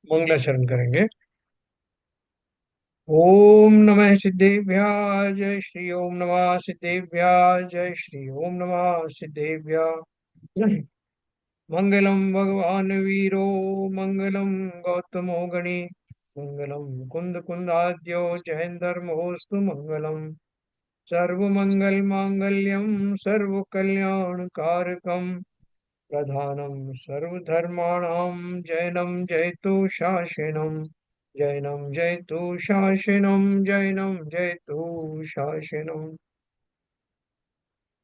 मंगलाचरण करेंगे। ओम नमः सिद्धेभ्याय जय श्री ओम नमः सिद्धेभ्याय जय श्री ओम नमः सिद्धेभ्याय। मंगलम भगवान वीरो मंगलम गौतमो गणी मंगलम कुंद कुंदाद्यो जयंधर्मोस्तु मंगलम सर्वमंगल मांगल्यम सर्व कल्याण कारकम प्रधानम सर्वधर्माणां जैनं जयतु शासनम जैनं जयतु शासनम जैनं जयतु शासनम।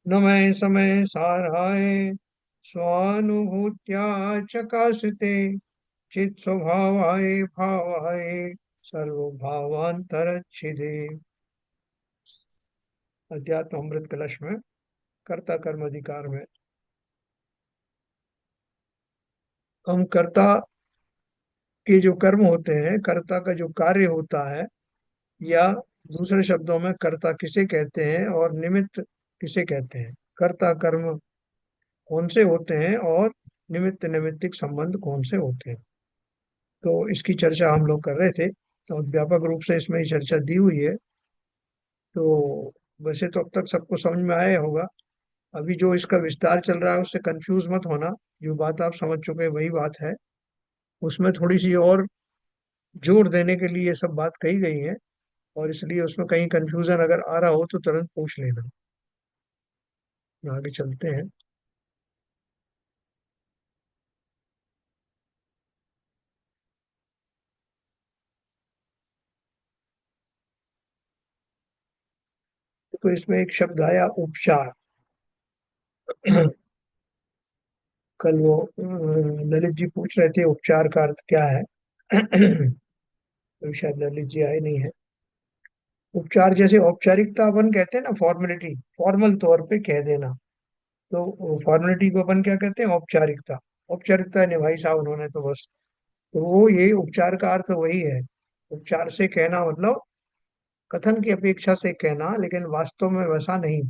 नमः समय साराय स्वानुभूत्या चकाशते चित स्वभावाय भावाय सर्वभावांतरच्छिदे। अध्यात्म अमृत कलश में कर्ता कर्म अधिकार में हम कर्ता के जो कर्म होते हैं, कर्ता का जो कार्य होता है, या दूसरे शब्दों में कर्ता किसे कहते हैं और निमित्त किसे कहते हैं, कर्ता कर्म कौन से होते हैं और निमित्त निमित्तिक संबंध कौन से होते हैं, तो इसकी चर्चा हम लोग कर रहे थे और व्यापक रूप से इसमें चर्चा दी हुई है। तो वैसे तो अब तक सबको समझ में आया होगा। अभी जो इसका विस्तार चल रहा है उससे कंफ्यूज मत होना। जो बात आप समझ चुके हैं वही बात है, उसमें थोड़ी सी और जोर देने के लिए ये सब बात कही गई है, और इसलिए उसमें कहीं कंफ्यूजन अगर आ रहा हो तो तुरंत पूछ लेना। आगे चलते हैं। तो इसमें एक शब्द आया उपचार। कल वो ललित जी पूछ रहे थे उपचार का अर्थ क्या है। तो शायद ललित जी आए नहीं है। उपचार जैसे औपचारिकता अपन कहते हैं ना, फॉर्मेलिटी, फॉर्मल तौर पे कह देना, तो फॉर्मेलिटी को अपन क्या कहते हैं, औपचारिकता। औपचारिकता निभाई साहब उन्होंने तो बस। तो वो ये उपचार का अर्थ वही है। उपचार से कहना मतलब कथन की अपेक्षा से कहना, लेकिन वास्तव में वैसा नहीं।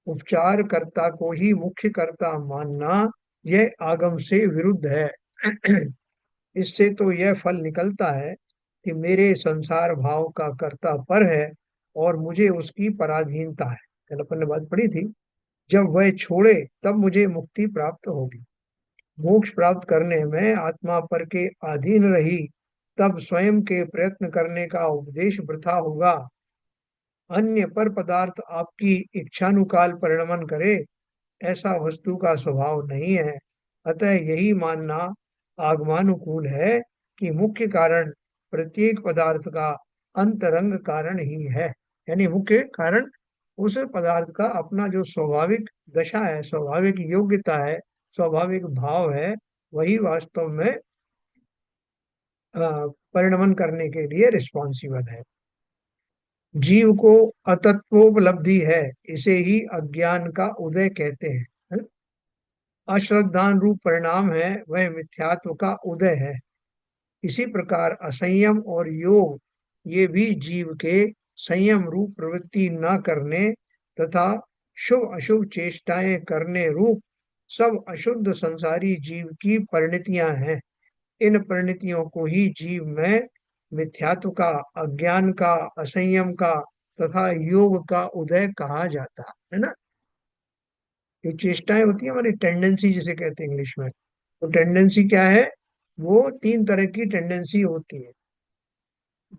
उपचार कर्ता को ही मुख्य कर्ता मानना यह आगम से विरुद्ध है। इससे तो यह फल निकलता है कि मेरे संसार भाव का कर्ता पर है और मुझे उसकी पराधीनता है। कल अपन ने बात पढ़ी थी, जब वह छोड़े तब मुझे मुक्ति प्राप्त होगी। मोक्ष प्राप्त करने में आत्मा पर के अधीन रही तब स्वयं के प्रयत्न करने का उपदेश वृथा होगा। अन्य पर पदार्थ आपकी इच्छानुकाल परिणमन करे, ऐसा वस्तु का स्वभाव नहीं है। अतः यही मानना आगमानुकूल है कि मुख्य कारण प्रत्येक पदार्थ का अंतरंग कारण ही है। यानी मुख्य कारण उस पदार्थ का अपना जो स्वाभाविक दशा है, स्वाभाविक योग्यता है, स्वाभाविक भाव है, वही वास्तव में परिणमन करने के लिए रिस्पॉन्सिबल है। जीव को अतत्वोपलब्धि है, इसे ही अज्ञान का उदय कहते हैं। अश्रद्धान रूप परिणाम है, वह मिथ्यात्व का उदय है। इसी प्रकार असंयम और योग, ये भी जीव के संयम रूप प्रवृत्ति न करने तथा शुभ अशुभ चेष्टाएं करने रूप सब अशुद्ध संसारी जीव की परिणतियां हैं। इन परिणतियों को ही जीव में मिथ्यात्व का, अज्ञान का, असंयम का तथा योग का उदय कहा जाता है ना। जो चेष्टाएं होती है हमारी, टेंडेंसी जिसे कहते हैं इंग्लिश में, तो टेंडेंसी क्या है, वो तीन तरह की टेंडेंसी होती है।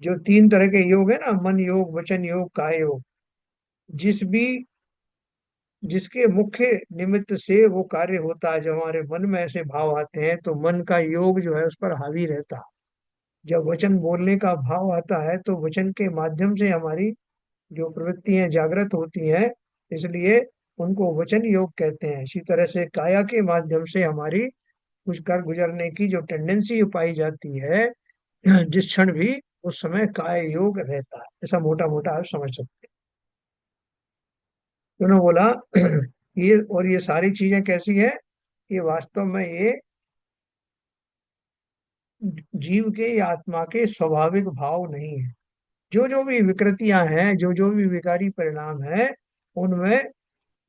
जो तीन तरह के योग है ना, मन योग, वचन योग, काय योग, जिस भी जिसके मुख्य निमित्त से वो कार्य होता है, जब हमारे मन में ऐसे भाव आते हैं तो मन का योग जो है उस पर हावी रहता है। जब वचन बोलने का भाव आता है तो वचन के माध्यम से हमारी जो प्रवृत्तियां जागृत होती हैं, इसलिए उनको वचन योग कहते हैं। इसी तरह से काया के माध्यम से हमारी कुछ कर गुजरने की जो टेंडेंसी पाई जाती है, जिस क्षण भी, उस समय काय योग रहता है। ऐसा मोटा मोटा आप समझ सकते हैं। तो उन्होंने बोला ये, और ये सारी चीजें कैसी है, ये वास्तव में ये जीव के या आत्मा के स्वाभाविक भाव नहीं है। जो जो भी विकृतियां हैं, जो जो भी विकारी परिणाम है, उनमें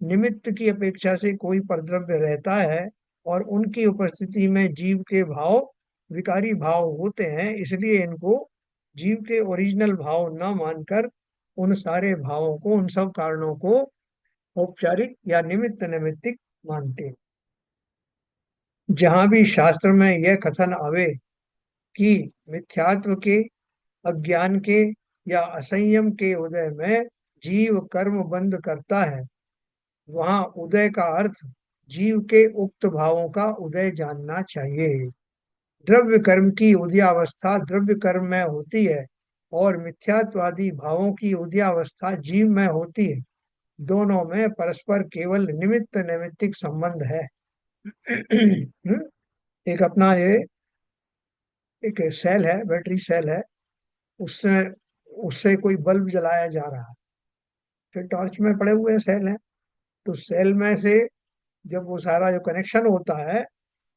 निमित्त की अपेक्षा से कोई परद्रव्य रहता है, और उनकी उपस्थिति में जीव के भाव विकारी भाव होते हैं, इसलिए इनको जीव के ओरिजिनल भाव न मानकर उन सारे भावों को, उन सब कारणों को औपचारिक या निमित्त नैमित्तिक मानते हैं। जहां भी शास्त्र में यह कथन आवे कि मिथ्यात्व के, अज्ञान के या असंयम के उदय में जीव कर्म बंद करता है, वहां उदय का अर्थ जीव के उक्त भावों का उदय जानना चाहिए। द्रव्य कर्म की उदयावस्था द्रव्य कर्म में होती है और मिथ्यात्वादी भावों की उदयावस्था जीव में होती है। दोनों में परस्पर केवल निमित्त नैमित्तिक संबंध है। एक अपना ये एक सेल है, बैटरी सेल है, उससे उससे कोई बल्ब जलाया जा रहा है। फिर टॉर्च में पड़े हुए सेल हैं, तो सेल में से जब वो सारा जो कनेक्शन होता है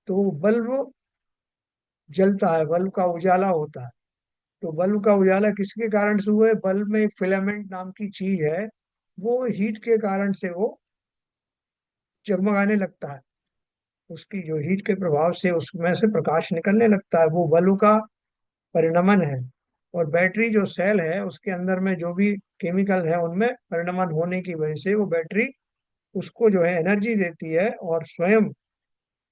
तो वो बल्ब जलता है, बल्ब का उजाला होता है। तो बल्ब का उजाला किसके कारण से हुआ है? बल्ब में एक फिलामेंट नाम की चीज है, वो हीट के कारण से वो जगमगाने लगता है। उसकी जो हीट के प्रभाव से उसमें से प्रकाश निकलने लगता है, वो बल्ब का परिणमन है। और बैटरी जो सेल है उसके अंदर में जो भी केमिकल है उनमें परिणमन होने की वजह से वो बैटरी उसको जो है एनर्जी देती है, और स्वयं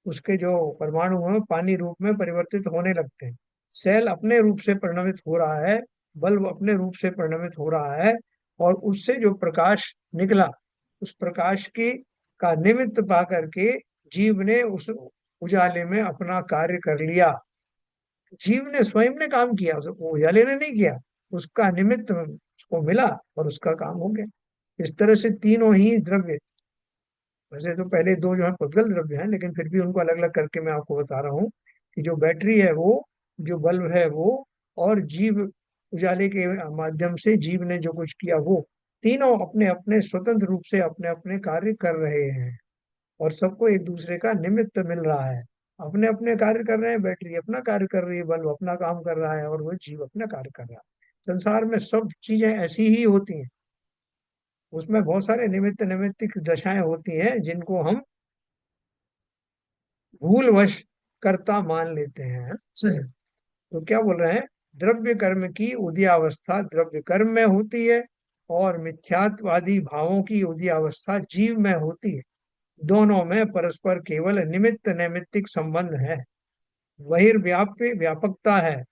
उसके जो परमाणु हैं पानी रूप में परिवर्तित होने लगते हैं। सेल अपने रूप से परिणमित हो रहा है, बल्ब अपने रूप से परिणमित हो रहा है, और उससे जो प्रकाश निकला, उस प्रकाश की का निमित्त पा करके जीव ने उस उजाले में अपना कार्य कर लिया। जीव ने स्वयं ने काम किया, वो उजाले ने नहीं किया, उसका निमित्त उसको मिला और उसका काम हो गया। इस तरह से तीनों ही द्रव्य, वैसे तो पहले दो जो है पुद्गल द्रव्य हैं, लेकिन फिर भी उनको अलग अलग करके मैं आपको बता रहा हूँ कि जो बैटरी है वो, जो बल्ब है वो, और जीव उजाले के माध्यम से जीव ने जो कुछ किया, वो तीनों अपने अपने स्वतंत्र रूप से अपने अपने कार्य कर रहे हैं, और सबको एक दूसरे का निमित्त मिल रहा है। अपने अपने कार्य कर रहे हैं, बैटरी अपना कार्य कर रही है, बल्ब अपना काम कर रहा है, और वो जीव अपना कार्य कर रहा है। संसार में सब चीजें ऐसी ही होती हैं, उसमें बहुत सारे निमित्त नैमित्तिक दशाएं होती हैं जिनको हम भूलवश कर्ता मान लेते हैं। तो क्या बोल रहे हैं? द्रव्य कर्म की उदयावस्था द्रव्य कर्म में होती है और मिथ्यात्वादी भावों की उदयावस्था जीव में होती है। दोनों में परस्पर केवल निमित्त नैमित्तिक संबंध है, बहिर्व्याप्य व्यापकता है।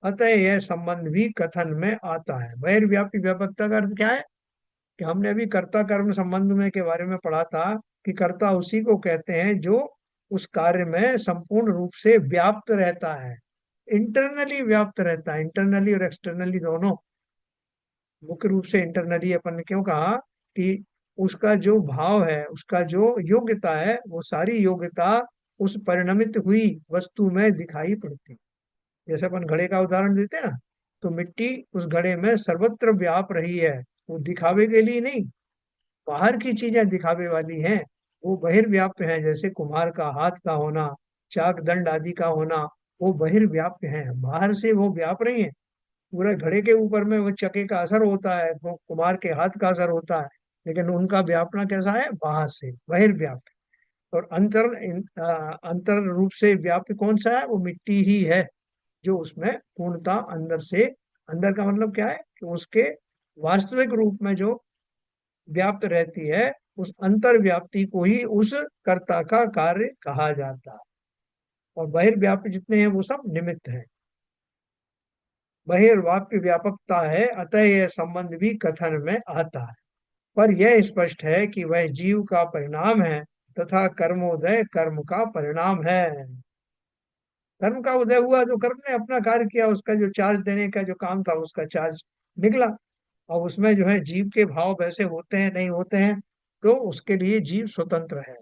अतः यह संबंध भी कथन में आता है। बहिर्व्याप्य व्यापकता का अर्थ क्या है? कि हमने अभी कर्ता कर्म संबंध में के बारे में पढ़ा था कि कर्ता उसी को कहते हैं जो उस कार्य में संपूर्ण रूप से व्याप्त रहता है, इंटरनली व्याप्त रहता है। इंटरनली और एक्सटर्नली दोनों, मुख्य रूप से इंटरनली अपन ने क्यों कहा? कि उसका जो भाव है, उसका जो योग्यता है, वो सारी योग्यता उस परिणमित हुई वस्तु में दिखाई पड़ती है। जैसे अपन घड़े का उदाहरण देते हैं ना, तो मिट्टी उस घड़े में सर्वत्र व्याप रही है, वो दिखावे के लिए नहीं। बाहर की चीजें दिखावे वाली हैं, वो बहिर्व्याप्य हैं। जैसे कुम्हार का हाथ का होना, चाक दंड आदि का होना, वो बहिर्व्याप्य हैं, बाहर से वो व्याप रही हैं। पूरे घड़े के ऊपर में वो चके का असर होता है, वो कुम्हार के हाथ का असर होता है, लेकिन उनका व्यापना कैसा है? बाहर से, बहिर्व्याप्य। और अंतर रूप से व्याप्य कौन सा है? वो मिट्टी ही है, जो उसमें पूर्णता अंदर से, अंदर का मतलब क्या है? कि उसके वास्तविक रूप में जो व्याप्त रहती है, उस अंतर व्याप्ति को ही उस कर्ता का कार्य कहा जाता है। और बहिर्व्याप्य जितने हैं वो सब निमित्त हैं। बहिर्वाप्य व्यापकता है, अतः यह संबंध भी कथन में आता है। पर यह स्पष्ट है कि वह जीव का परिणाम है तथा कर्मोदय कर्म का परिणाम है। कर्म का उदय हुआ, जो कर्म ने अपना कार्य किया, उसका जो चार्ज देने का जो काम था, उसका चार्ज निकला। और उसमें जो है जीव के भाव वैसे होते हैं नहीं होते हैं, तो उसके लिए जीव स्वतंत्र है।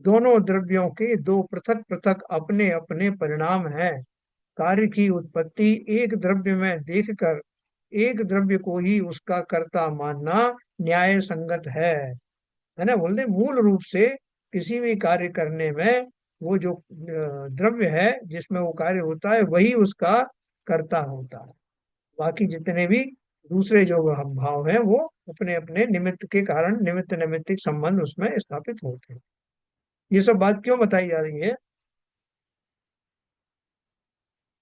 दोनों द्रव्यों के दो पृथक पृथक अपने अपने परिणाम हैं। कार्य की उत्पत्ति एक द्रव्य में देखकर एक द्रव्य को ही उसका कर्ता मानना न्याय संगत है ना? बोलते मूल रूप से किसी भी कार्य करने में वो जो द्रव्य है जिसमें वो कार्य होता है, वही उसका कर्ता होता है। बाकी जितने भी दूसरे जो हम भाव हैं वो अपने अपने निमित्त के कारण निमित्त नैमित्तिक संबंध उसमें स्थापित होते हैं। ये सब बात क्यों बताई जा रही है?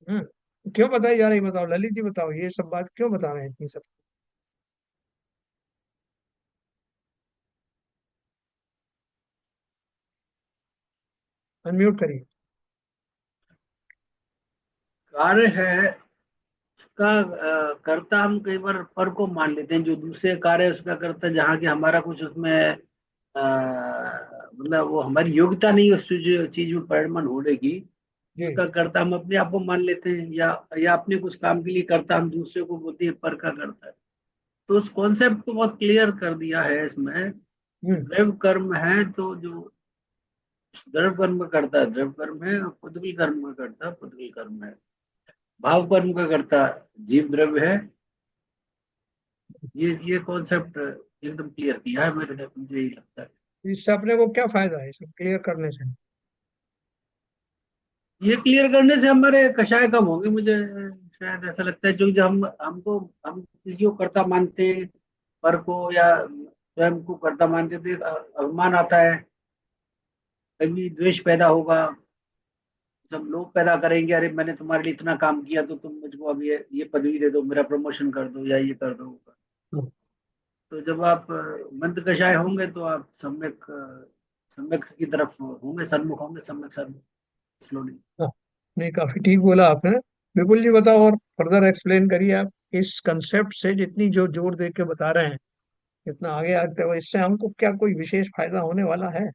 क्यों बताई जा रही, बताओ ललित जी, बताओ ये सब बात क्यों बता रहे हैं इतनी सब। अनम्यूट करिए। कार्य है उसका कर्ता हम कई बार पर को मान लेते हैं, जो दूसरे कार्य है उसका कर्ता, जहाँ की हमारा कुछ उसमें मतलब वो हमारी योग्यता नहीं है उस चीज में परिणमन होने की, जी। उसका कर्ता हम अपने आप को मान लेते हैं, या अपने कुछ काम के लिए कर्ता हम दूसरे को बोलते हैं पर का कर्ता है। तो उस कॉन्सेप्ट को बहुत क्लियर कर दिया है इसमें कि हम्म। द्रव्य कर्म है तो जो द्रव्य कर्म का कर्ता है द्रव्य कर्म है, और पुद्गल कर्म का कर्ता पुद्गल कर्म है। भाव कर्म का कर्ता जीव द्रव्य है। ये कॉन्सेप्ट एकदम क्लियर किया है मेरे, मुझे यही लगता है। इससे अपने को क्या फायदा है सब क्लियर करने से? ये क्लियर करने से हमारे कषाय कम होंगे, मुझे शायद ऐसा लगता है, जो जो हम किसी को कर्ता मानते हैं, पर को या स्वयं को कर्ता मानते, तो एक अभिमान आता है, कभी द्वेष पैदा होगा, सब लोग पैदा करेंगे, अरे मैंने तुम्हारे लिए इतना काम किया तो तुम मुझको अब ये पदवी दे दो, मेरा प्रमोशन कर दो या ये कर दो। तो जब आप मंद कषाय होंगे तो आप सम्यक की तरफ होंगे, सन्मुख होंगे, सम्यक सन्मुख, स्लोली। हाँ, नहीं काफी ठीक बोला आपने। बिल्कुल जी, बताओ और फर्दर एक्सप्लेन करिए आप। इस कंसेप्ट से जितनी जो जोर दे के बता रहे हैं, इतना आगे आते हुए इससे हमको क्या कोई विशेष फायदा होने वाला है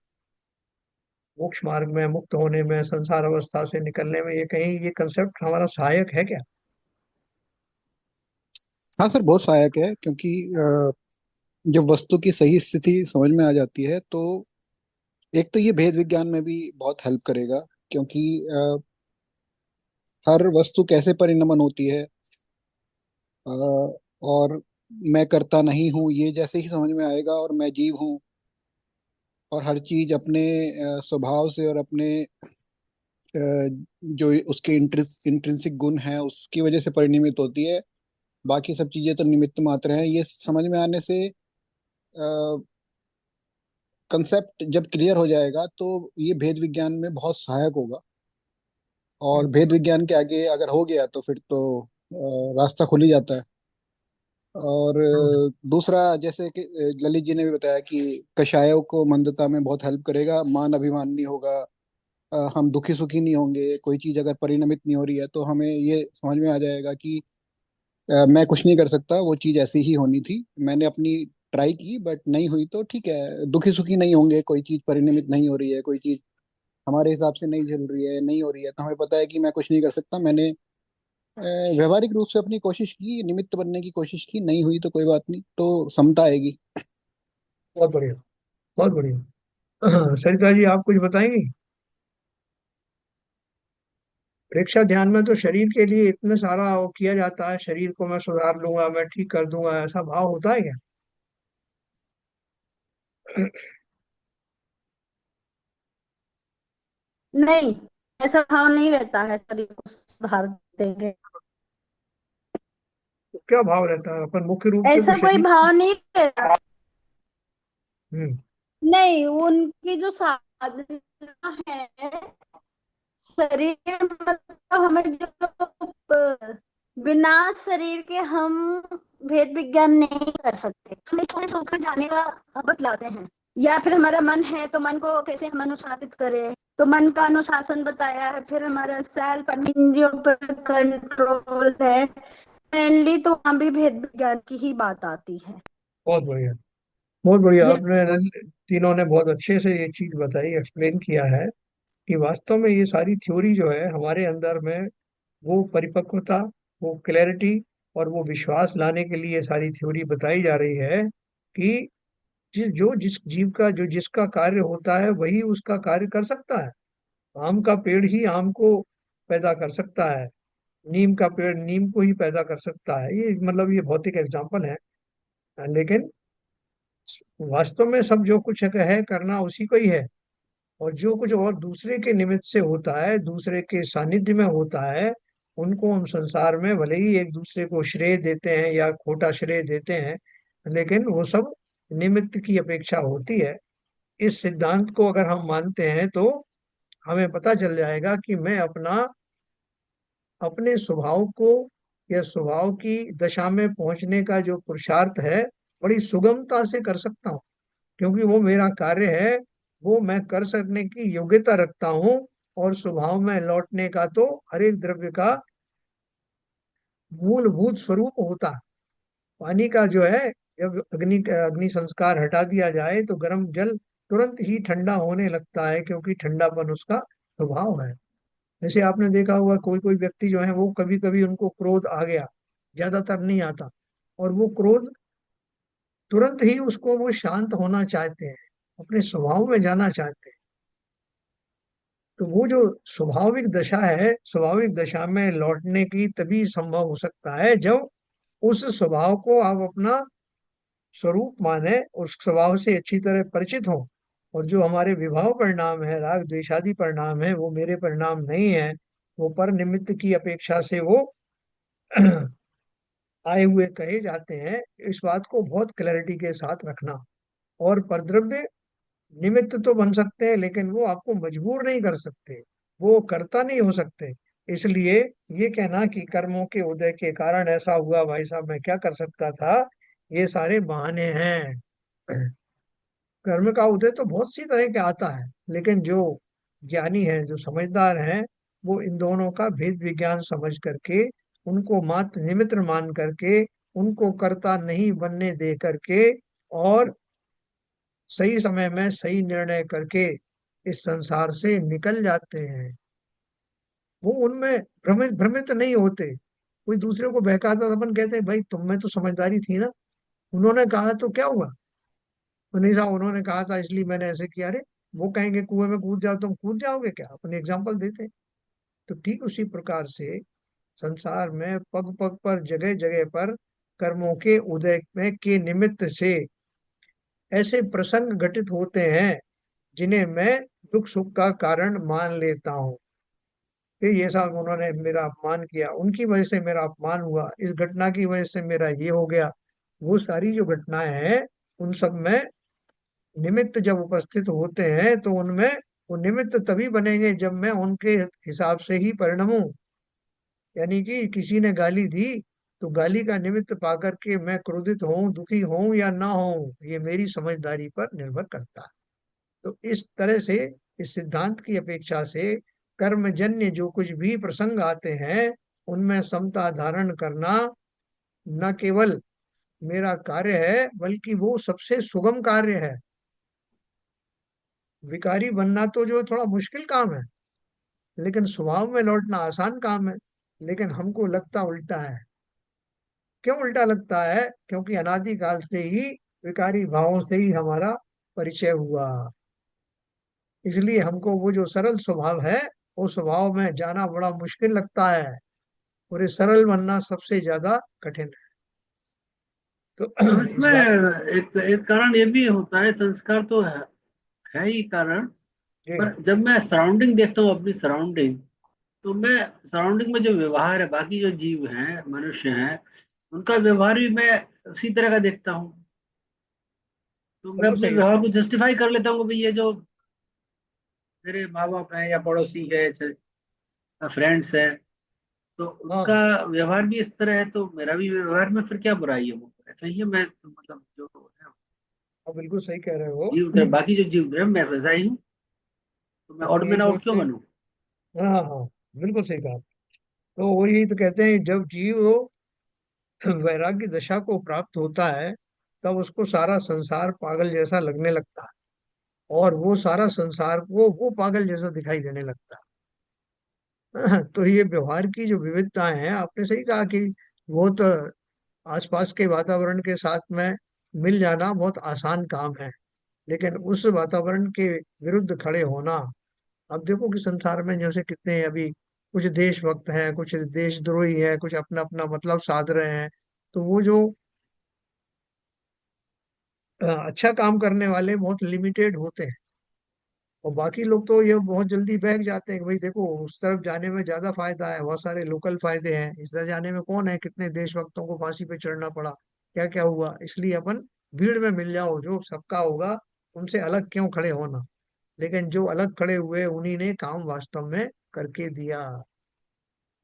मोक्ष मार्ग में, मुक्त होने में, संसार अवस्था से निकलने में? ये कहीं ये कंसेप्ट हमारा सहायक है क्या? हाँ सर, बहुत सहायक है, क्योंकि जब वस्तु की सही स्थिति समझ में आ जाती है तो एक तो ये भेद विज्ञान में भी बहुत हेल्प करेगा, क्योंकि हर वस्तु कैसे परिणमन होती है, और मैं करता नहीं हूँ ये जैसे ही समझ में आएगा, और मैं जीव हूँ, और हर चीज अपने स्वभाव से और अपने अ, जो उसके इंट्रिंसिक गुण है उसकी वजह से परिणमित होती है। बाकी सब चीजें तो निमित्त मात्र हैं, ये समझ में आने से कंसेप्ट जब क्लियर हो जाएगा तो ये भेद विज्ञान में बहुत सहायक होगा। और भेद विज्ञान के आगे अगर हो गया तो फिर तो रास्ता खुल ही जाता है। और हम्म। दूसरा, जैसे कि ललित जी ने भी बताया कि कषायों को मंदता में बहुत हेल्प करेगा, मान अभिमान नहीं होगा, हम दुखी सुखी नहीं होंगे, कोई चीज अगर परिणमित नहीं हो रही है तो हमें ये समझ में आ जाएगा कि मैं कुछ नहीं कर सकता, वो चीज ऐसी ही होनी थी, मैंने अपनी ट्राई की बट नहीं हुई, तो ठीक है, दुखी सुखी नहीं होंगे, कोई चीज परिणमित नहीं हो रही है, कोई चीज हमारे हिसाब से नहीं चल रही है, नहीं हो रही है, तो हमें पता है कि मैं कुछ नहीं कर सकता, मैंने व्यवहारिक रूप से अपनी कोशिश की, निमित्त बनने की कोशिश की, नहीं हुई तो कोई बात नहीं, तो समता आएगी। बहुत बढ़िया, बहुत बढ़िया। सरिता जी आप कुछ बताएंगी? परीक्षा ध्यान में तो शरीर के लिए इतना सारा वो किया जाता है, शरीर को मैं सुधार लूंगा, मैं ठीक कर दूंगा, ऐसा भाव होता है क्या? नहीं, ऐसा भाव नहीं रहता है शरीर को सुधार देंगे। तो क्या भाव रहता है? अपन मुख्य रूप से तो ऐसा कोई शरीर। भाव नहीं रहता। हम्म। नहीं, उनकी जो साधना है, शरीर मतलब हमें जो बिना शरीर के हम भेद विज्ञान नहीं कर सकते, हम थोड़े सोचकर जाने का बतलाते हैं। या फिर हमारा मन है तो मन को कैसे हम अनुशासित करें, तो मन का अनुशासन बताया है। फिर हमारा सेल्फ इंद्रियों पर कंट्रोल है, मेनली तो वहां भी भेद विज्ञान की ही बात आती है। बहुत बढ़िया, बहुत बढ़िया। ये आपने तीनों ने बहुत अच्छे से ये चीज बताई, एक्सप्लेन किया है कि वास्तव में ये सारी थ्योरी जो है हमारे अंदर में वो परिपक्वता, वो क्लैरिटी और वो विश्वास लाने के लिए सारी थ्योरी बताई जा रही है कि जिस जीव का जो जिसका कार्य होता है वही उसका कार्य कर सकता है। आम का पेड़ ही आम को पैदा कर सकता है, नीम का पेड़ नीम को ही पैदा कर सकता है। ये मतलब ये भौतिक एग्जाम्पल है, लेकिन वास्तव में सब जो कुछ है करना उसी को ही है। और जो कुछ और दूसरे के निमित्त से होता है, दूसरे के सानिध्य में होता है, उनको हम संसार में भले ही एक दूसरे को श्रेय देते हैं या खोटा श्रेय देते हैं, लेकिन वो सब निमित्त की अपेक्षा होती है। इस सिद्धांत को अगर हम मानते हैं तो हमें पता चल जाएगा कि मैं अपना अपने स्वभाव को या स्वभाव की दशा में पहुंचने का जो पुरुषार्थ है बड़ी सुगमता से कर सकता हूँ, क्योंकि वो मेरा कार्य है, वो मैं कर सकने की योग्यता रखता हूँ। और स्वभाव में लौटने का तो हर एक द्रव्य का मूलभूत स्वरूप होता है। पानी का जो है, जब अग्नि संस्कार हटा दिया जाए तो गर्म जल तुरंत ही ठंडा होने लगता है, क्योंकि ठंडापन उसका स्वभाव है। जैसे आपने देखा होगा कोई कोई व्यक्ति जो है वो कभी कभी उनको क्रोध आ गया, ज्यादातर नहीं आता, और वो क्रोध तुरंत ही उसको वो शांत होना चाहते हैं, अपने स्वभाव में जाना चाहते हैं। तो वो जो स्वाभाविक दशा है, स्वाभाविक दशा में लौटने की तभी संभव हो सकता है जब उस स्वभाव को आप अपना स्वरूप माने, उस स्वभाव से अच्छी तरह परिचित हो। और जो हमारे विभाव परिणाम है, राग द्वेषादि परिणाम है, वो मेरे परिणाम नहीं है, वो पर निमित्त की अपेक्षा से वो आए हुए कहे जाते हैं। इस बात को बहुत क्लैरिटी के साथ रखना। और परद्रव्य निमित्त तो बन सकते हैं, लेकिन वो आपको मजबूर नहीं कर सकते, वो कर्ता नहीं हो सकते। इसलिए ये कहना कि कर्मों के उदय के कारण ऐसा हुआ, भाई साहब मैं क्या कर सकता था, ये सारे बहाने हैं। कर्म का उदय तो बहुत सी तरह के आता है, लेकिन जो ज्ञानी है, जो समझदार है, वो इन दोनों का भेद विज्ञान समझ करके, उनको मात्र निमित्त मान करके, उनको कर्ता नहीं बनने दे करके, और सही समय में सही निर्णय करके इस संसार से निकल जाते हैं। वो उनमें भ्रमित भ्रमित नहीं होते। कोई दूसरे को बहकाता तो अपन कहते हैं भाई तुम में तो समझदारी थी ना, उन्होंने कहा तो क्या हुआ, तो नहीं साहब उन्होंने कहा था इसलिए मैंने ऐसे किया। अरे वो कहेंगे कुएं में कूद जाओ, तुम कूद जाओगे क्या, अपने एग्जाम्पल देते हैं। तो ठीक उसी प्रकार से संसार में पग पग पर, जगह जगह पर कर्मों के उदय में के निमित्त से ऐसे प्रसंग घटित होते हैं जिन्हें मैं दुख सुख का कारण मान लेता हूँ। कि ये साहब उन्होंने मेरा अपमान किया, उनकी वजह से मेरा अपमान हुआ, इस घटना की वजह से मेरा ये हो गया। वो सारी जो घटनाएं हैं, उन सब में निमित्त जब उपस्थित होते हैं तो उनमें वो निमित्त तभी बनेंगे जब मैं उनके हिसाब से ही परिणमूं। यानी कि किसी ने गाली दी, तो गाली का निमित्त पाकर के मैं क्रोधित हूं, दुखी हूं या ना हूं, ये मेरी समझदारी पर निर्भर करता है। तो इस तरह से, इस सिद्धांत की अपेक्षा से, कर्मजन्य जो कुछ भी प्रसंग आते हैं उनमें समता धारण करना न केवल मेरा कार्य है, बल्कि वो सबसे सुगम कार्य है। विकारी बनना तो जो थोड़ा मुश्किल काम है, लेकिन स्वभाव में लौटना आसान काम है। लेकिन हमको लगता उल्टा है। क्यों उल्टा लगता है? क्योंकि अनादिकाल से ही विकारी भावों से ही हमारा परिचय हुआ। इसलिए हमको वो जो सरल स्वभाव है, वो स्वभाव में जाना बड़ा मुश्किल लगता है, और ये सरल बनना सबसे ज्यादा कठिन है। तो अब इस इसमें बात। एक एक कारण ये भी होता है, संस्कार तो है ही कारण। जी। पर जब मैं सराउंडिंग देखता हूँ, अपनी सराउंडिंग, तो मैं सराउंडिंग में जो व्यवहार है, बाकी जो जीव हैं, मनुष्य हैं, उनका व्यवहार भी मैं उसी तरह का देखता हूँ। तो मैं बिल्कुल अपने सही है। व्यवहार को जस्टिफाई कर लेता हूँ कि भाई ये जो मेरे माँ बाप हैं या पड़ोसी है, फ्रेंड्स है, तो उनका हाँ व्यवहार भी इस तरह है, तो मेरा भी व्यवहार में फिर क्या बुराई है, वो ऐसा ही है। मैं तो मतलब जो है, आप बिल्कुल सही कह रहे हो। जीव बाकी जो जीव है मैं वैसा ही हूँ, तो मैं ऑड अपन यही मैन आउट क्यों सोचते हैं। बनूं? हाँ हाँ हाँ, बिल्कुल सही कहा। तो वो यही तो कहते हैं, जब जीव वैराग्य दशा को प्राप्त होता है, तब उसको सारा संसार पागल जैसा लगने लगता है, और वो सारा संसार को वो पागल जैसा दिखाई देने लगता है। तो ये व्यवहार की जो विविधताएं हैं, आपने सही कहा कि वो तो आसपास के वातावरण के साथ में मिल जाना बहुत आसान काम है, लेकिन उस वातावरण के विरुद्ध खड़े होना। अब देखो कि संसार में जैसे कितने अभी कुछ देशभक्त हैं, कुछ देशद्रोही हैं, कुछ अपना अपना मतलब साध रहे हैं। तो वो जो अच्छा काम करने वाले बहुत लिमिटेड होते हैं, और बाकी लोग तो ये बहुत जल्दी बहक जाते हैं कि भाई देखो उस तरफ जाने में ज्यादा फायदा है, बहुत सारे लोकल फायदे हैं, इस तरफ जाने में कौन है, कितने देशभक्तों को फांसी पे चढ़ना पड़ा, क्या क्या हुआ, इसलिए अपन भीड़ में मिल जाओ, जो सबका होगा उनसे अलग क्यों खड़े होना। लेकिन जो अलग खड़े हुए उन्हीं ने काम वास्तव में करके दिया।